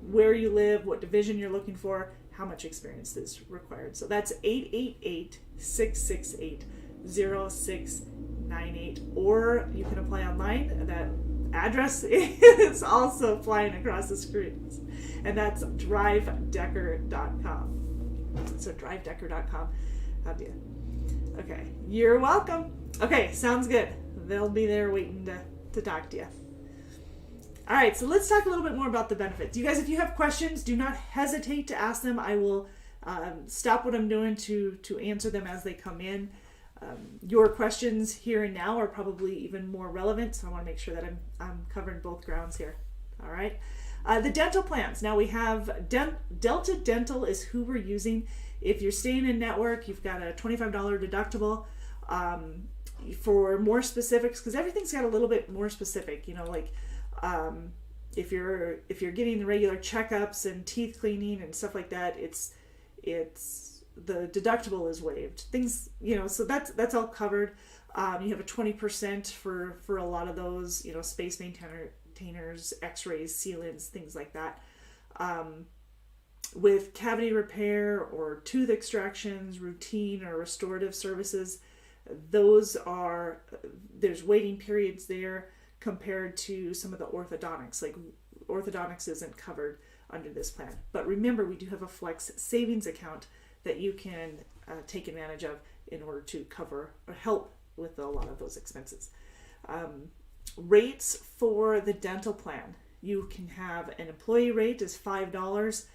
where you live, what division you're looking for, how much experience is required. So that's 888-668-0698, or you can apply online. That address is also flying across the screens, and that's drivedecker.com. So drivedecker.com. Have you? Okay, you're welcome. Okay, sounds good. They'll be there waiting to talk to you. All right, so let's talk a little bit more about the benefits. You guys, if you have questions, do not hesitate to ask them. I will stop what I'm doing to answer them as they come in. Your questions here and now are probably even more relevant, so I want to make sure that I'm covering both grounds here. All right. The dental plans. Now we have Delta Dental is who we're using. If you're staying in network, you've got a $25 deductible. For more specifics, because everything's got a little bit more specific, like if you're getting regular checkups and teeth cleaning and stuff like that, it's the deductible is waived. Things, so that's all covered. You have a 20% for a lot of those, space maintainers, x-rays, sealants, things like that. With cavity repair or tooth extractions, routine or restorative services, there's waiting periods there compared to some of the orthodontics. Like orthodontics isn't covered under this plan. But remember, we do have a flex savings account that you can take advantage of in order to cover or help with a lot of those expenses. Rates for the dental plan. You can have an employee rate is $5.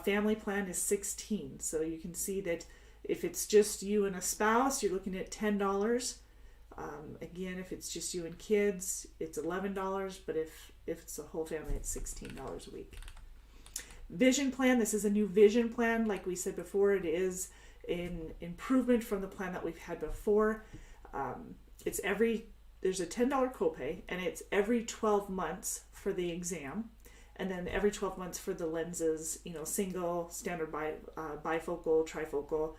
Family plan is $16. So you can see that if it's just you and a spouse, you're looking at $10. Again, if it's just you and kids, it's $11. But if it's a whole family, it's $16 a week. Vision plan. This is a new vision plan. Like we said before, it is an improvement from the plan that we've had before. There's a $10 copay, and it's every 12 months for the exam. And then every 12 months for the lenses, single, standard bifocal, trifocal,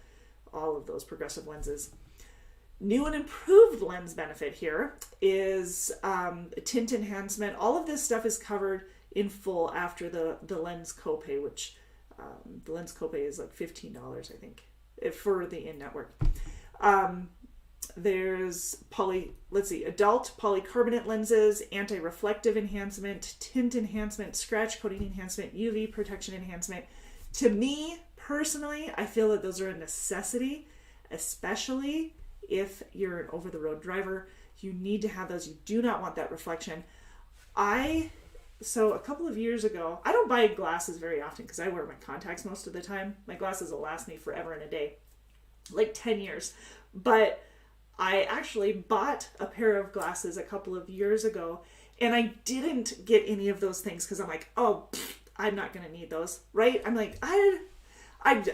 all of those progressive lenses. New and improved lens benefit here is tint enhancement. All of this stuff is covered in full after the lens copay, which the lens copay is like $15, I think, for the in-network. There's adult polycarbonate lenses, anti-reflective enhancement, tint enhancement, scratch coating enhancement, UV protection enhancement. To me, personally, I feel that those are a necessity, especially if you're an over-the-road driver. You need to have those. You do not want that reflection. So a couple of years ago, I don't buy glasses very often because I wear my contacts most of the time. My glasses will last me forever and a day, like 10 years. But I actually bought a pair of glasses a couple of years ago, and I didn't get any of those things because I'm like, I'm not going to need those, right? I'm like, I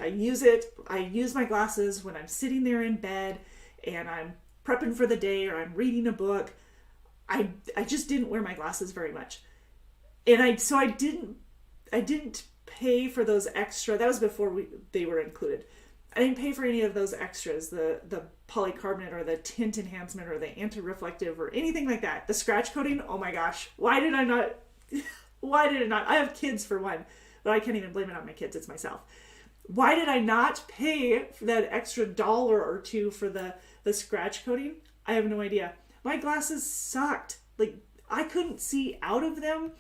use it. I use my glasses when I'm sitting there in bed and I'm prepping for the day or I'm reading a book. I just didn't wear my glasses very much. And I didn't pay for those extra. That was before they were included. I didn't pay for any of those extras, the polycarbonate or the tint enhancement or the anti-reflective or anything like that. The scratch coating, oh my gosh, why did I not? I have kids for one, but I can't even blame it on my kids, it's myself. Why did I not pay for that extra $1 or $2 for the scratch coating? I have no idea. My glasses sucked. Like, I couldn't see out of them.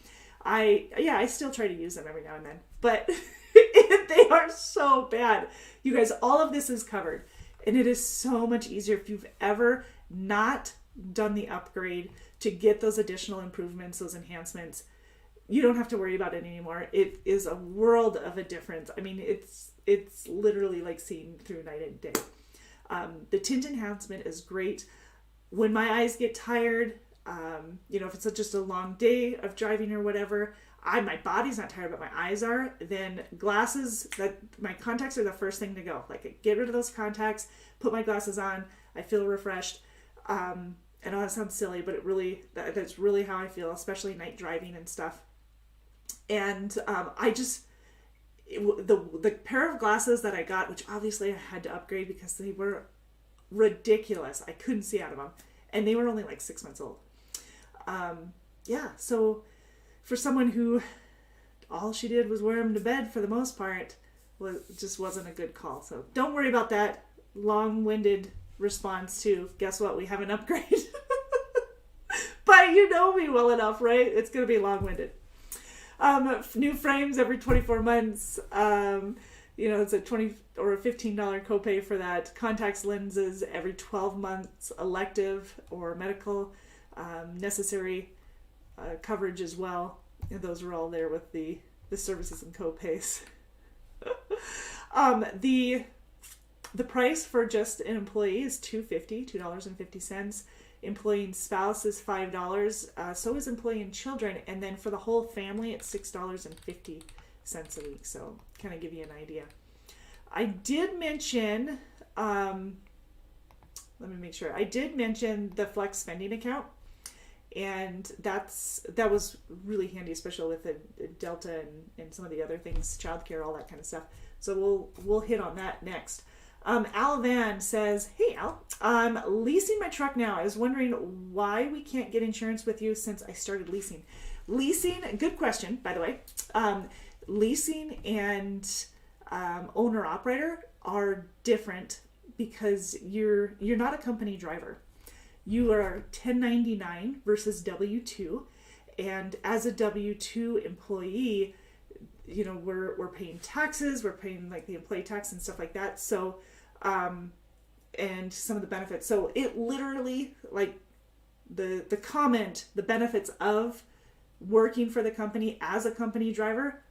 I still try to use them every now and then, but they are so bad. You guys, all of this is covered, and it is so much easier if you've ever not done the upgrade to get those additional improvements, those enhancements. You don't have to worry about it anymore. It is a world of a difference. I mean, it's literally like seeing through night and day. The tint enhancement is great. When my eyes get tired, if it's just a long day of driving or whatever, my body's not tired, but my eyes are, then glasses, that my contacts are the first thing to go. Like, I get rid of those contacts, put my glasses on, I feel refreshed. I know that sounds silly, but that's really how I feel, especially night driving and stuff. And the pair of glasses that I got, which obviously I had to upgrade because they were ridiculous. I couldn't see out of them. And they were only like 6 months old. So for someone who all she did was wear them to bed for the most part, just wasn't a good call. So don't worry about that long-winded response to, guess what, we have an upgrade. But you know me well enough, right? It's going to be long-winded. New frames every 24 months. It's a $20 or a $15 copay for that. Contacts lenses every 12 months, elective or medical necessary coverage as well. And those are all there with the services and copays. The price for just an employee is $2.50. Employee and spouse is $5. So is employee and children. And then for the whole family, it's $6.50 a week. So kind of give you an idea. I did mention, let me make sure. I did mention the flex spending account. And that was really handy, especially with the Delta and some of the other things, childcare, all that kind of stuff. So we'll hit on that next. Al Van says, hey Al, I'm leasing my truck now. I was wondering why we can't get insurance with you since I started leasing. Leasing, good question, by the way. Leasing and owner operator are different because you're not a company driver. You are 1099 versus W-2, and as a W-2 employee, we're paying taxes, we're paying like the employee tax and stuff like that. So, and some of the benefits. So it literally, like the benefits of working for the company as a company driver,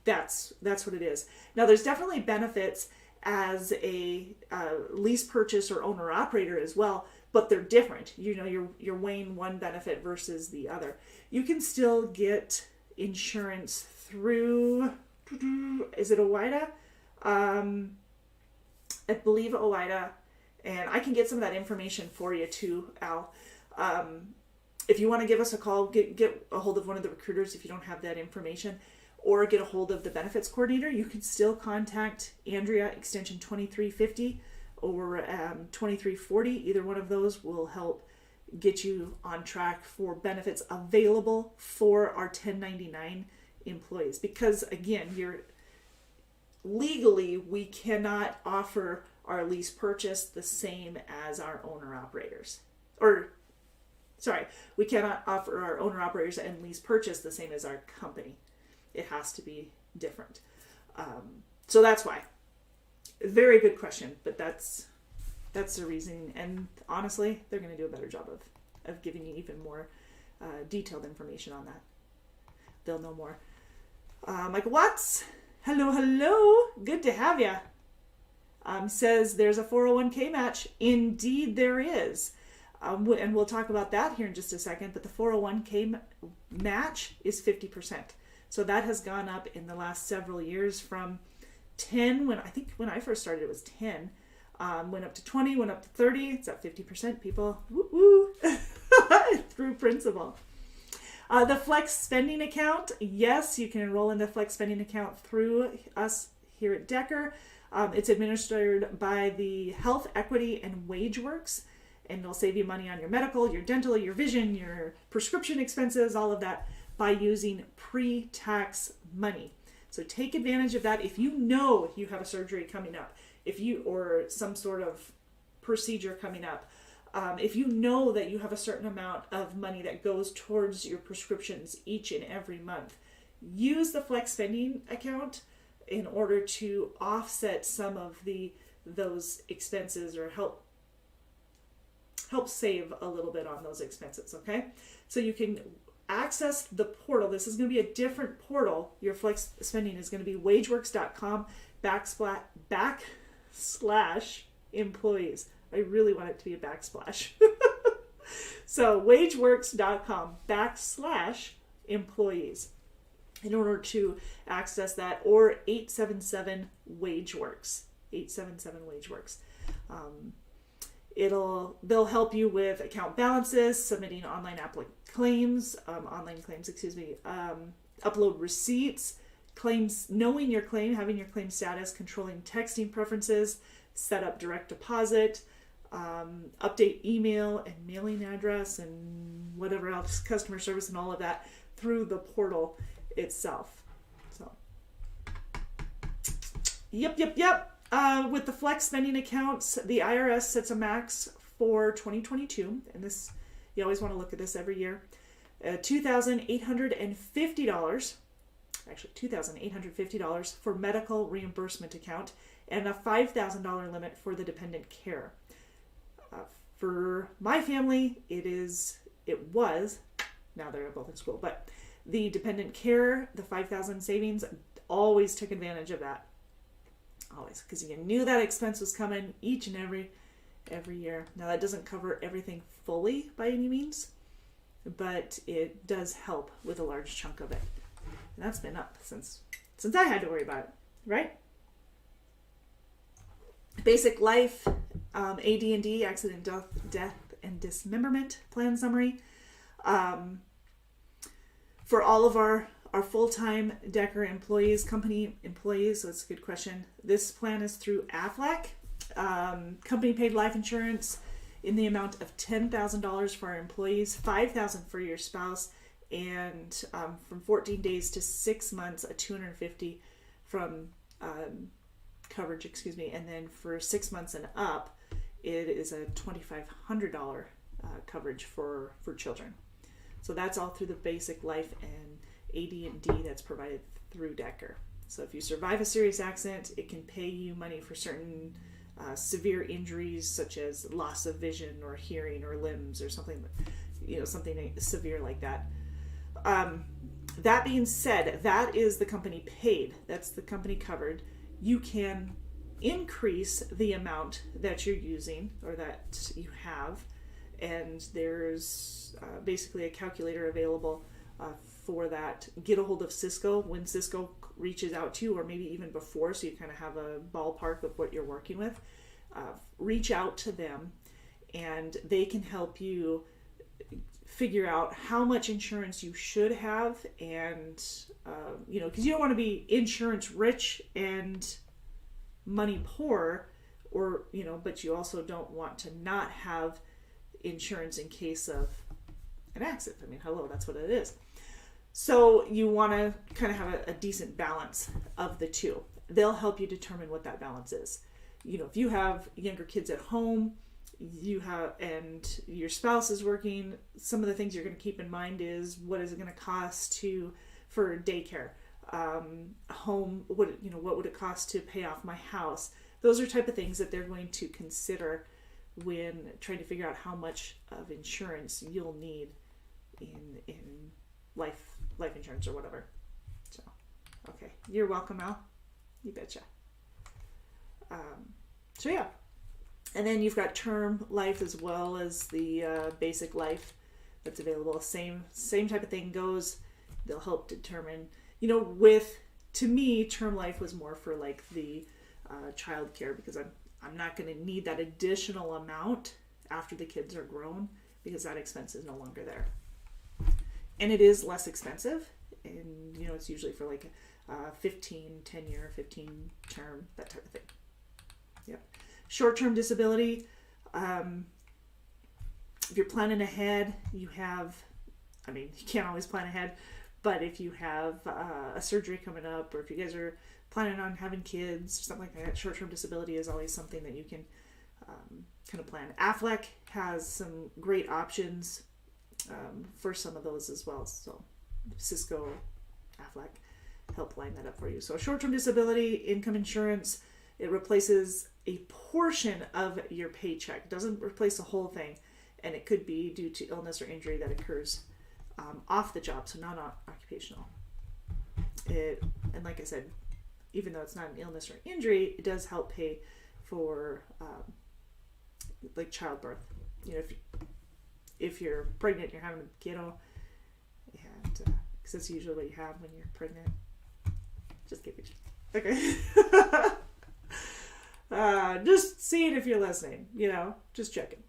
that's what it is. Now there's definitely benefits as a lease purchase or owner operator as well, but they're different. You're weighing one benefit versus the other. You can still get insurance through, is it OOIDA? I believe OOIDA, and I can get some of that information for you too, Al. If you want to give us a call, get a hold of one of the recruiters if you don't have that information, or get a hold of the benefits coordinator. You can still contact Andrea, extension 2350 or 2340. Either one of those will help get you on track for benefits available for our 1099 employees. Because again, legally, we cannot offer our lease purchase the same as our owner operators. We cannot offer our owner operators and lease purchase the same as our company. It has to be different. So that's why. Very good question, but that's the reasoning. And honestly, they're going to do a better job of giving you even more detailed information on that. They'll know more. Michael Watts, hello, good to have you. Says there's a 401k match. Indeed there is. And we'll talk about that here in just a second, but the 401k match is 50%. So that has gone up in the last several years from 10, when I first started it was 10, went up to 20, went up to 30, it's at 50%, people. Woo-woo. Through principal. The flex spending account, yes, you can enroll in the flex spending account through us here at Decker. It's administered by the Health Equity and WageWorks, and it'll save you money on your medical, your dental, your vision, your prescription expenses, all of that, by using pre-tax money. So take advantage of that. If you know you have a surgery coming up, or some sort of procedure coming up, if you know that you have a certain amount of money that goes towards your prescriptions each and every month, use the flex spending account in order to offset some of those expenses, or help save a little bit on those expenses, okay? So you can access the portal. This is going to be a different portal. Your flex spending is going to be wageworks.com/employees. I really want it to be a backsplash. So wageworks.com/employees. in order to access that, or 877 WageWorks. 877 WageWorks. They'll help you with account balances, submitting online claims, upload receipts, claims, knowing your claim, having your claim status, controlling texting preferences, set up direct deposit, update email and mailing address, and whatever else, customer service and all of that through the portal itself. So, yep. With the flex spending accounts, the IRS sets a max for 2022, and this, you always want to look at this every year, $2,850, actually $2,850 for medical reimbursement account, and a $5,000 limit for the dependent care. For my family, it was, now they're both in school, but the dependent care, the $5,000 savings, always took advantage of that. Always, because you knew that expense was coming each and every year. Now that doesn't cover everything fully by any means, but it does help with a large chunk of it. And that's been up since I had to worry about it, right? Basic life, AD&D, accident, death, and dismemberment plan summary. For all of our full-time Decker employees, company employees, so it's a good question. This plan is through AFLAC, company paid life insurance in the amount of $10,000 for our employees, $5,000 for your spouse, and from 14 days to 6 months, a $250 from coverage, and then for 6 months and up, it is a $2,500 coverage for children. So that's all through the basic life and AD&D that's provided through Decker. So if you survive a serious accident, it can pay you money for certain severe injuries such as loss of vision or hearing or limbs or something, something severe like that. That being said, that is the company paid. That's the company covered. You can increase the amount that you're using or that you have, and there's basically a calculator available for that. Get a hold of Cisco when Cisco reaches out to you, or maybe even before, so you kind of have a ballpark of what you're working with. Reach out to them, and they can help you figure out how much insurance you should have, and because you don't want to be insurance rich and money poor, or but you also don't want to not have insurance in case of an accident. I mean, hello, that's what it is. So you want to kind of have a decent balance of the two. They'll help you determine what that balance is. If you have younger kids at home, and your spouse is working, some of the things you're going to keep in mind is, what is it going to cost for daycare, home, what would it cost to pay off my house? Those are type of things that they're going to consider when trying to figure out how much of insurance you'll need in life insurance or whatever. So, okay, you're welcome, Al. You betcha. So yeah, and then you've got term life as well as the basic life that's available. Same type of thing goes. They'll help determine. To me, term life was more for like the child care, because I'm not going to need that additional amount after the kids are grown, because that expense is no longer there. And it is less expensive, and it's usually for like a 10-year, 15 term, that type of thing. Yep. Short-term disability, if you're planning ahead, you can't always plan ahead, but if you have a surgery coming up, or if you guys are planning on having kids or something like that, short-term disability is always something that you can kind of plan. AFLAC has some great options for some of those as well. So Cisco, AFLAC help line that up for you. So short-term disability, income insurance, it replaces a portion of your paycheck. It doesn't replace the whole thing, and it could be due to illness or injury that occurs off the job, so not occupational. And like I said, even though it's not an illness or injury, it does help pay for like childbirth. If you're pregnant, you're having a kiddo, and because that's usually what you have when you're pregnant. Just kidding. Okay. Just seeing if you're listening, just checking.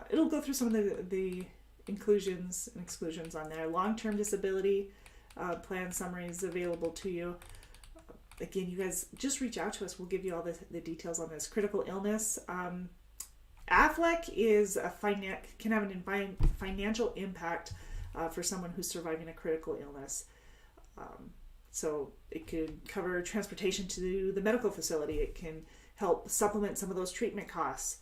It'll go through some of the inclusions and exclusions on there. Long-term disability plan summaries available to you. Again, you guys just reach out to us. We'll give you all the details on this. Critical illness. AFLEC can have a financial impact for someone who's surviving a critical illness. So it could cover transportation to the medical facility. It can help supplement some of those treatment costs.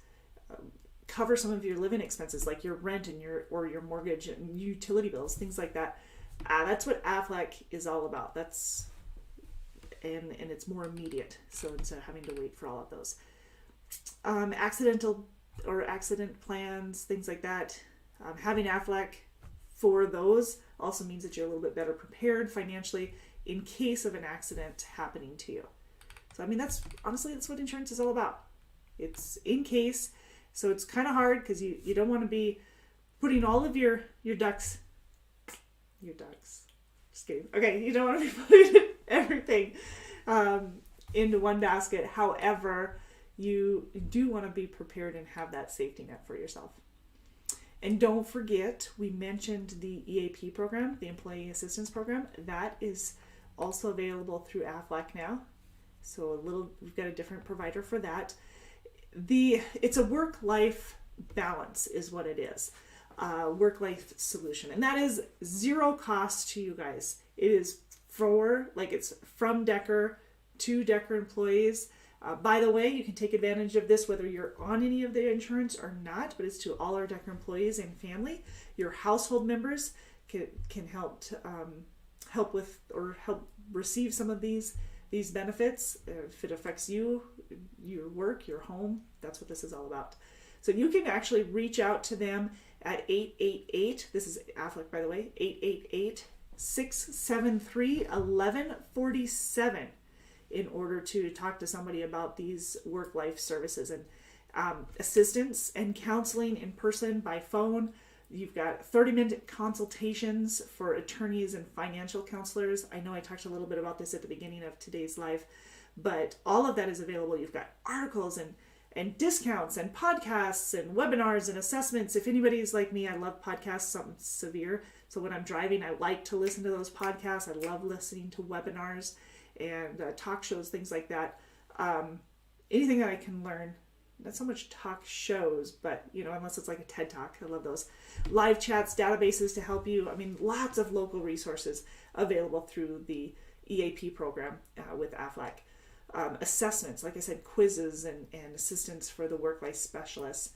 Cover some of your living expenses, like your rent and your mortgage and utility bills, things like that. That's what AFLEC is all about. And it's more immediate. So instead of having to wait for all of those, accident plans, things like that. Having AFLEC for those also means that you're a little bit better prepared financially in case of an accident happening to you. So that's what insurance is all about. It's in case. So it's kind of hard because you don't want to be putting all of your ducks. Just kidding. Okay, you don't want to be putting everything into one basket. However, you do want to be prepared and have that safety net for yourself. And don't forget, we mentioned the EAP program, the Employee Assistance Program. That is also available through AFLEC now. So we've got a different provider for that. It's a work-life balance is what it is. Work-life solution. And that is zero cost to you guys. It is it's from Decker to Decker employees. By the way, you can take advantage of this whether you're on any of the insurance or not, but it's to all our Decker employees and family. Your household members can help with or help receive some of these benefits. If it affects you, your work, your home, that's what this is all about. So you can actually reach out to them at 888, this is AFLEC by the way, 888-673-1147 in order to talk to somebody about these work-life services and assistance and counseling in person, by phone. You've got 30-minute consultations for attorneys and financial counselors. I know I talked a little bit about this at the beginning of today's live, but all of that is available. You've got articles and discounts and podcasts and webinars and assessments. If anybody's like me, I love podcasts, something severe. So when I'm driving, I like to listen to those podcasts. I love listening to webinars and talk shows, things like that. Anything that I can learn. Not so much talk shows, but unless it's like a TED Talk, I love those. Live chats, databases to help you. Lots of local resources available through the EAP program with AFLEC. Assessments, like I said, quizzes and assistance for the work-life specialists.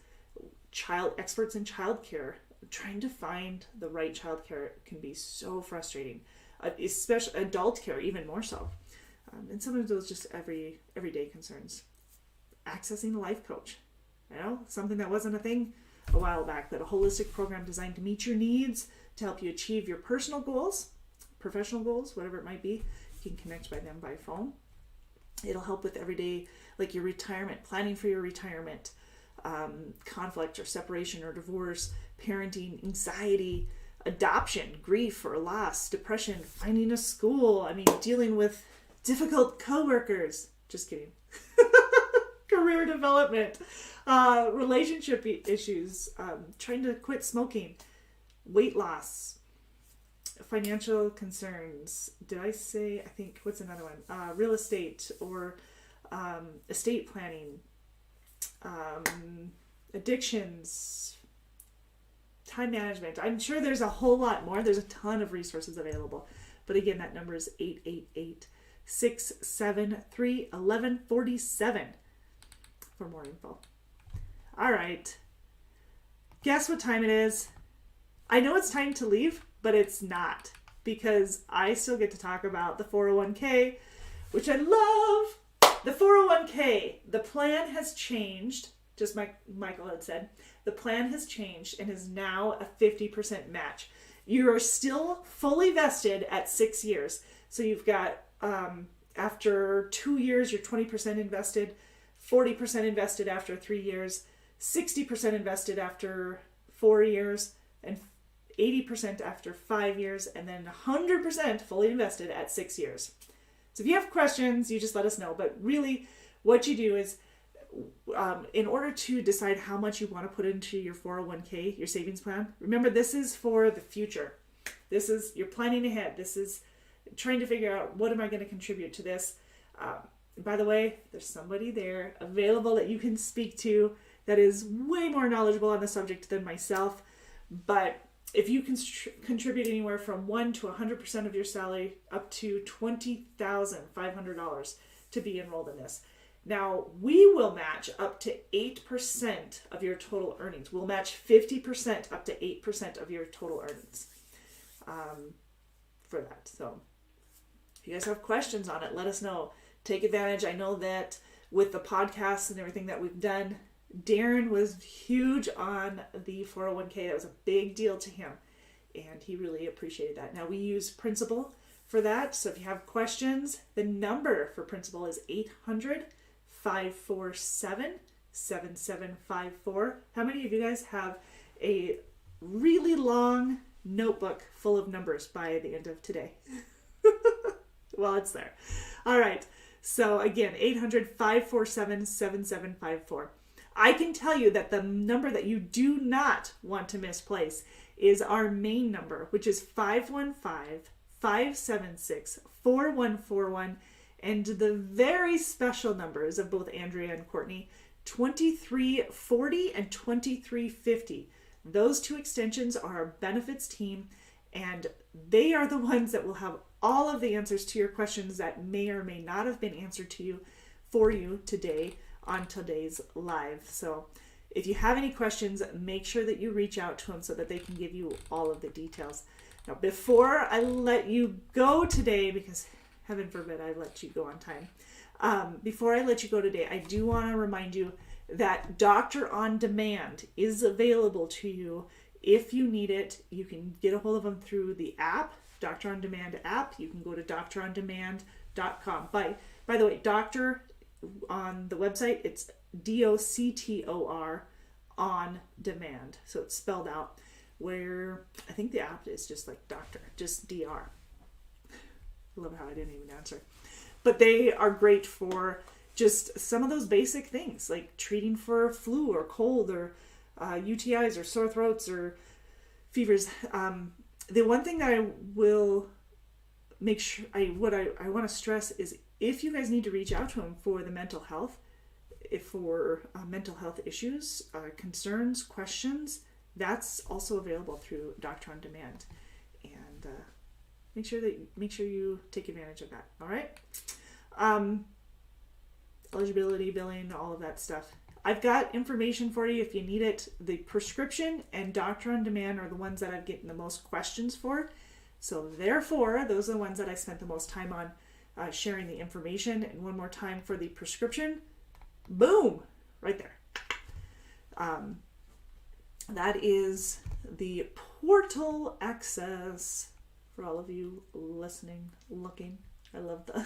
Experts in childcare. Trying to find the right childcare can be so frustrating. Especially adult care, even more so. And some of those just everyday concerns. Accessing a life coach. Something that wasn't a thing a while back, but a holistic program designed to meet your needs, to help you achieve your personal goals, professional goals, whatever it might be. You can connect by them by phone. It'll help with everyday, like your retirement, planning for your retirement, conflict or separation or divorce, parenting, anxiety, adoption, grief or loss, depression, finding a school. Dealing with difficult coworkers. Just kidding. Career development, relationship issues, trying to quit smoking, weight loss, financial concerns. Did I say, what's another one? Real estate or estate planning, addictions, time management. I'm sure there's a whole lot more. There's a ton of resources available. But again, that number is 888-673-1147 for more info. All right. Guess what time it is? I know it's time to leave, but it's not, because I still get to talk about the 401k, which I love. The 401k, the plan has changed, just like Michael had said. The plan has changed and is now a 50% match. You are still fully vested at 6 years. So you've got, after 2 years, you're 20% invested, 40% invested after 3 years, 60% invested after 4 years, and 80% after 5 years, and then 100% fully invested at 6 years. So if you have questions, you just let us know. But really, what you do is, in order to decide how much you want to put into your 401k, your savings plan, remember this is for the future. This is, you're planning ahead. This is trying to figure out, what am I going to contribute to this? By the way, there's somebody there available that you can speak to that is way more knowledgeable on the subject than myself. But if you can contribute anywhere from 1 to 100% of your salary up to $20,500 to be enrolled in this. Now, we will match up to 8% of your total earnings. We'll match 50% up to 8% of your total earnings for that. So if you guys have questions on it, let us know. Take advantage. I know that with the podcasts and everything that we've done, Darren was huge on the 401k. That was a big deal to him, and he really appreciated that. Now, we use Principal for that. So if you have questions, the number for Principal is 800-547-7754. How many of you guys have a really long notebook full of numbers by the end of today? Well, it's there. All right. So again, 800-547-7754. I can tell you that the number that you do not want to misplace is our main number, which is 515-576-4141. And the very special numbers of both Andrea and Courtney, 2340 and 2350. Those two extensions are our benefits team, and they are the ones that will have all of the answers to your questions that may or may not have been answered to you for you today on today's live. So if you have any questions, make sure that you reach out to them so that they can give you all of the details. Now, before I let you go today, because heaven forbid I let you go on time, before I let you go today, I do want to remind you that Doctor on Demand is available to you. If you need it, you can get a hold of them through the app, Doctor on Demand app. You can go to doctorondemand.com. By the way, doctor on the website, it's DOCTOR on demand. So it's spelled out, where I think the app is just like doctor, just DR. I love how I didn't even answer. But they are great for just some of those basic things, like treating for flu or cold or UTIs or sore throats or fevers. The one thing that I will make sure, I want to stress is, if you guys need to reach out to them for the mental health, for mental health issues, concerns, questions, that's also available through Doctor on Demand. And make sure you take advantage of that. All right. Eligibility, billing, all of that stuff. I've got information for you if you need it. The prescription and Doctor on Demand are the ones that I've gotten the most questions for. So therefore, those are the ones that I spent the most time on sharing the information. And one more time for the prescription, boom, right there. That is the portal access for all of you listening, looking. I love the...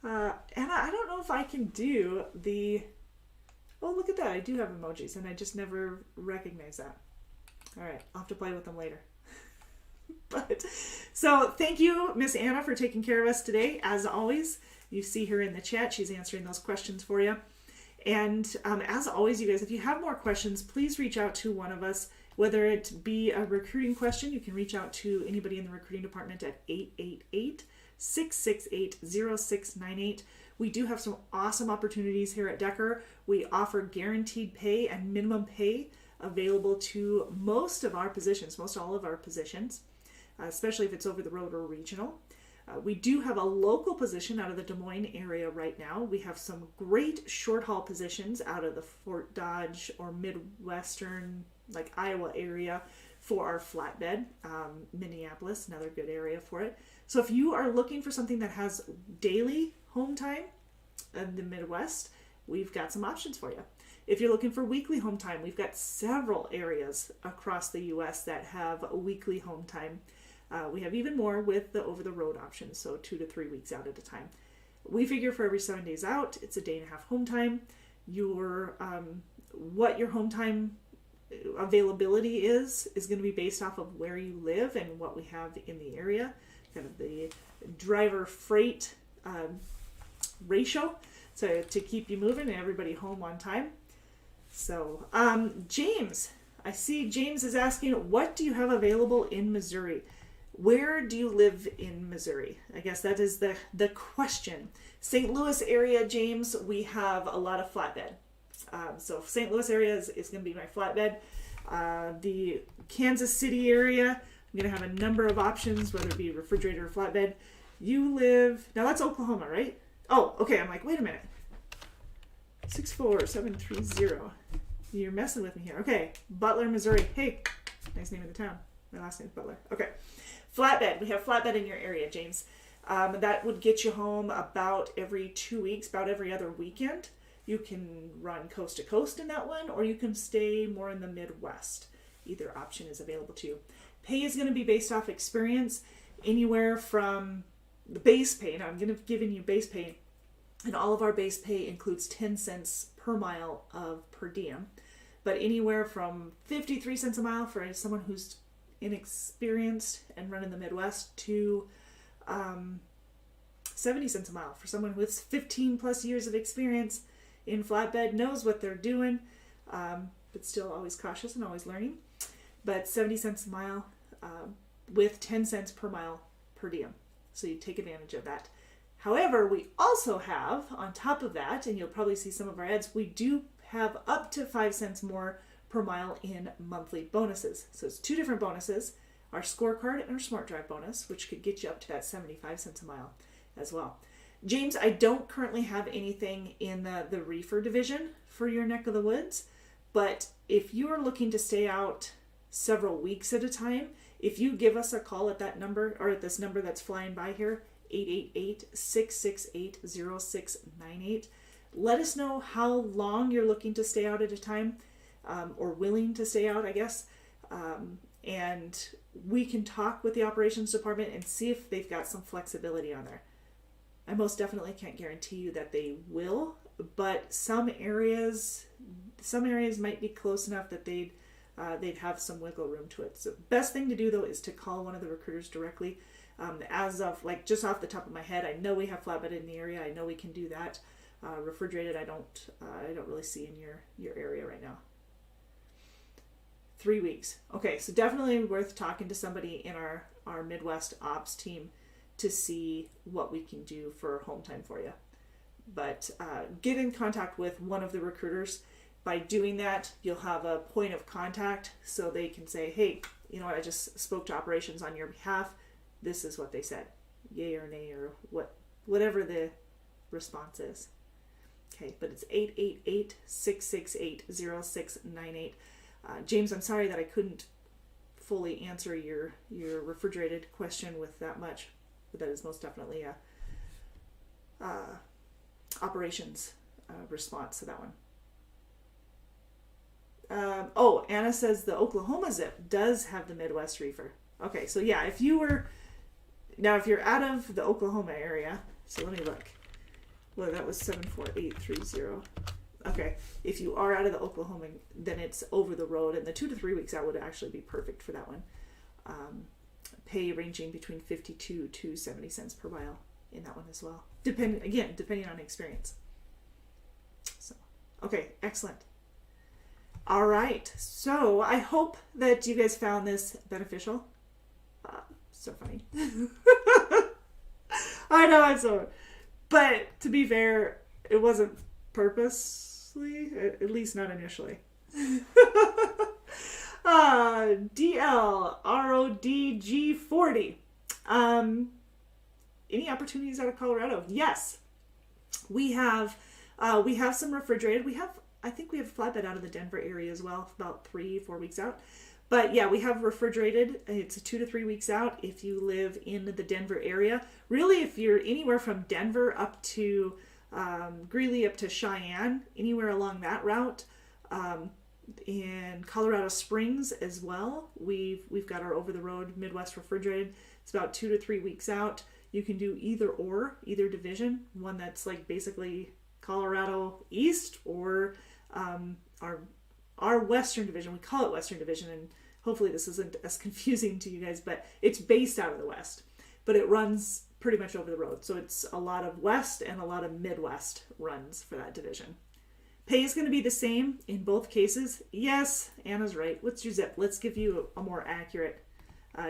and I don't know if I can do the... Oh, look at that. I do have emojis, and I just never recognize that. All right. I'll have to play with them later. But so thank you, Miss Anna, for taking care of us today. As always, you see her in the chat. She's answering those questions for you. And as always, you guys, if you have more questions, please reach out to one of us. Whether it be a recruiting question, you can reach out to anybody in the recruiting department at 888-668-0698. We do have some awesome opportunities here at Decker. We offer guaranteed pay and minimum pay available to most of our positions, most all of our positions, especially if it's over the road or regional. We do have a local position out of the Des Moines area right now. We have some great short haul positions out of the Fort Dodge or Midwestern, like Iowa area for our flatbed. Minneapolis, another good area for it. So if you are looking for something that has daily home time in the Midwest, we've got some options for you. If you're looking for weekly home time, we've got several areas across the U.S. that have weekly home time. We have even more with the over-the-road options, so 2 to 3 weeks out at a time. We figure for every 7 days out, it's a day and a half home time. What your home time availability is going to be based off of where you live and what we have in the area, kind of the driver freight ratio to keep you moving and everybody home on time. So, James, I see James is asking, what do you have available in Missouri? Where do you live in Missouri? I guess that is the question. St. Louis area, James, we have a lot of flatbed. So St. Louis area is going to be my flatbed. The Kansas City area, I'm going to have a number of options, whether it be refrigerator or flatbed. You live, now that's Oklahoma, right? Oh, okay. I'm like, wait a minute. 64730. You're messing with me here. Okay. Butler, Missouri. Hey, nice name of the town. My last name is Butler. Okay. Flatbed. We have flatbed in your area, James. That would get you home about every 2 weeks, about every other weekend. You can run coast to coast in that one, or you can stay more in the Midwest. Either option is available to you. Pay is going to be based off experience, anywhere from the base pay. Now I'm going to give you base pay, and all of our base pay includes 10 cents per mile of per diem, but anywhere from 53 cents a mile for someone who's inexperienced and running the Midwest to 70 cents a mile for someone with 15 plus years of experience in flatbed, knows what they're doing, but still always cautious and always learning. But 70 cents a mile with 10 cents per mile per diem. So you take advantage of that. However, we also have, on top of that, and you'll probably see some of our ads, we do have up to 5 cents more per mile in monthly bonuses. So it's 2 different bonuses, our scorecard and our smart drive bonus, which could get you up to that 75 cents a mile as well. James, I don't currently have anything in the reefer division for your neck of the woods, but if you are looking to stay out several weeks at a time, if you give us a call at that number, or at this number that's flying by here, 888-668-0698, let us know how long you're looking to stay out at a time, or willing to stay out, I guess, and we can talk with the operations department and see if they've got some flexibility on there. I most definitely can't guarantee you that they will, but some areas might be close enough that they'd have some wiggle room to it. So best thing to do though is to call one of the recruiters directly. As of just off the top of my head, I know we have flatbed in the area. I know we can do that. Refrigerated, I don't really see in your area right now. 3 weeks. Okay, so definitely worth talking to somebody in our Midwest ops team to see what we can do for home time for you. But get in contact with one of the recruiters. By doing that, you'll have a point of contact so they can say, hey, you know what, I just spoke to operations on your behalf. This is what they said. Yay or nay, or whatever the response is. Okay, but it's 888-668-0698. James, I'm sorry that I couldn't fully answer your refrigerated question with that much, but that is most definitely a operations response to that one. Anna says the Oklahoma zip does have the Midwest reefer. Okay, so yeah, if you're out of the Oklahoma area, so let me look. Well, that was 74830. Okay, if you are out of the Oklahoma, then it's over the road, and the 2 to 3 weeks out would actually be perfect for that one. Pay ranging between 52 to 70 cents per mile in that one as well. Depending on experience. So, okay, excellent. All right, so I hope that you guys found this beneficial. So funny. I know, I'm so... But to be fair, it wasn't purposely, at least not initially. DLRODG40. Any opportunities out of Colorado? Yes. We have some refrigerated. I think we have flatbed out of the Denver area as well, about 3-4 weeks out. But yeah, we have refrigerated. It's 2 to 3 weeks out if you live in the Denver area. Really, if you're anywhere from Denver up to Greeley up to Cheyenne, anywhere along that route, in Colorado Springs as well, we've got our over-the-road Midwest refrigerated. It's about 2 to 3 weeks out. You can do either division, one that's like basically Colorado East, or our our Western Division, we call it Western Division, and hopefully this isn't as confusing to you guys, but it's based out of the West, but it runs pretty much over the road. So it's a lot of West and a lot of Midwest runs for that division. Pay is going to be the same in both cases. Yes, Anna's right. What's your zip? Let's give you a more accurate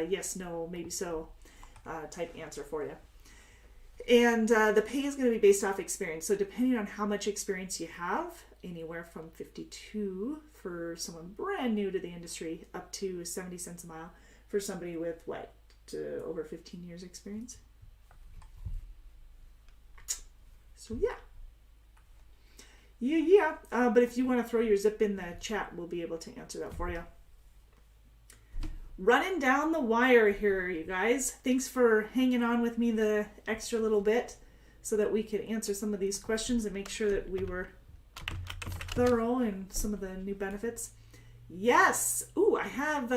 yes, no, maybe so type answer for you. And the pay is going to be based off experience. So depending on how much experience you have, anywhere from 52 for someone brand new to the industry up to 70 cents a mile for somebody with what, over 15 years experience. So yeah. But if you want to throw your zip in the chat, we'll be able to answer that for you. Running down the wire here, you guys. Thanks for hanging on with me the extra little bit so that we could answer some of these questions and make sure that we were thorough in some of the new benefits. Yes. Ooh, I have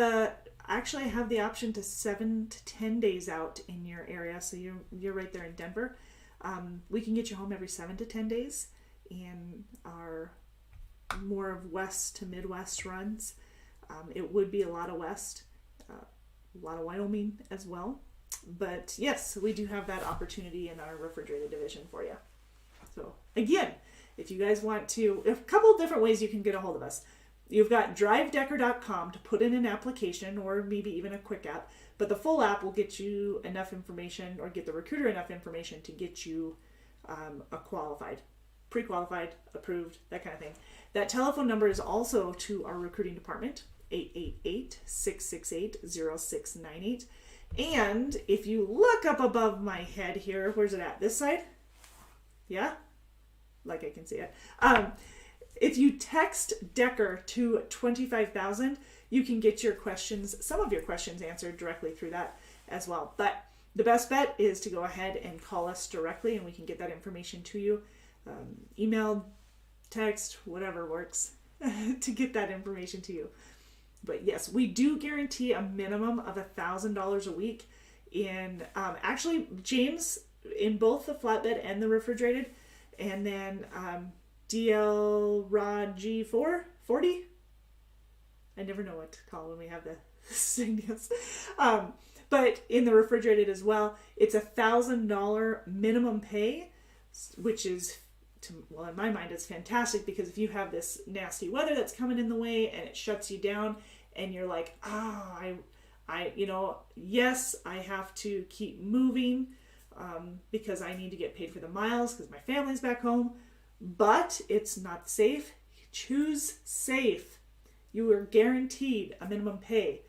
actually I have the option to 7 to 10 days out in your area. So you're right there in Denver. We can get you home every 7 to 10 days in our more of West to Midwest runs. It would be a lot of West. A lot of Wyoming as well. But yes, we do have that opportunity in our refrigerated division for you. So again, if you guys want to, a couple of different ways you can get a hold of us. You've got drivedecker.com to put in an application or maybe even a quick app, but the full app will get you enough information or get the recruiter enough information to get you a qualified, pre-qualified, approved, that kind of thing. That telephone number is also to our recruiting department, 888-668-0698. And if you look up above my head here, where's it at? This side? Yeah? Like I can see it. If you text Decker to 25,000, you can get your questions, some of your questions answered directly through that as well. But the best bet is to go ahead and call us directly and we can get that information to you. Email, text, whatever works to get that information to you. But yes, we do guarantee a minimum of $1,000 a week in, actually, James, in both the flatbed and the refrigerated, and then DL Rod G4, 40? I never know what to call when we have the signals. But in the refrigerated as well, it's $1,000 minimum pay, which is, well, in my mind, it's fantastic because if you have this nasty weather that's coming in the way and it shuts you down and you're like, yes, I have to keep moving because I need to get paid for the miles because my family's back home, but it's not safe. Choose safe. You are guaranteed a minimum pay.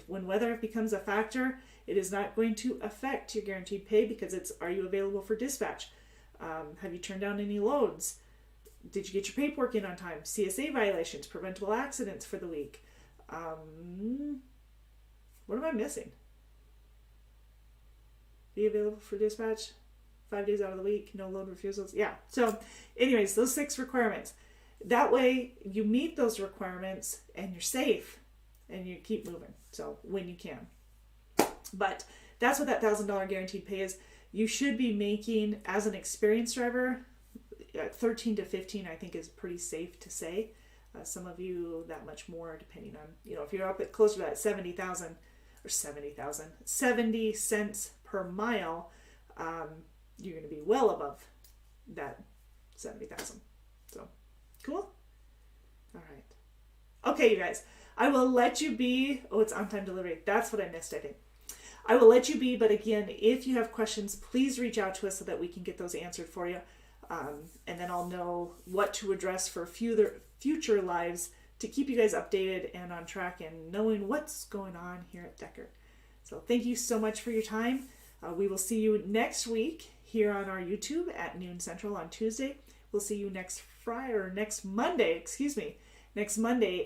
When weather becomes a factor, it is not going to affect your guaranteed pay because it's, are you available for dispatch? Have you turned down any loads? Did you get your paperwork in on time? CSA violations, preventable accidents for the week. What am I missing? Be available for dispatch 5 days out of the week, no load refusals. Yeah. So anyways, those 6 requirements. That way you meet those requirements and you're safe and you keep moving. So when you can. But that's what that $1,000 guaranteed pay is. You should be making, as an experienced driver, 13 to 15, I think is pretty safe to say. Some of you that much more, depending on, if you're up at closer to that 70,000 or 70 cents per mile, you're going to be well above that 70,000. So cool. All right. Okay, you guys, I will let you be. Oh, it's on-time delivery. That's what I missed, I think. I will let you be, but again, if you have questions, please reach out to us so that we can get those answered for you. And then I'll know what to address for future lives to keep you guys updated and on track and knowing what's going on here at Decker. So thank you so much for your time. We will see you next week here on our YouTube at noon Central on Tuesday. We'll see you next Monday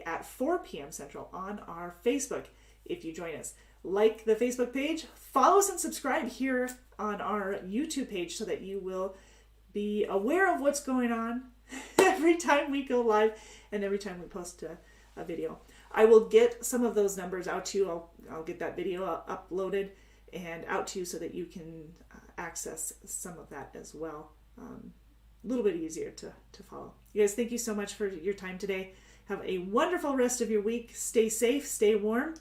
at 4 p.m. Central on our Facebook if you join us. Like the Facebook page, follow us and subscribe here on our YouTube page so that you will be aware of what's going on every time we go live and every time we post a video. I will get some of those numbers out to you. I'll get that video uploaded and out to you so that you can access some of that as well. little bit easier to follow. You guys, thank you so much for your time today. Have a wonderful rest of your week. Stay safe, stay warm,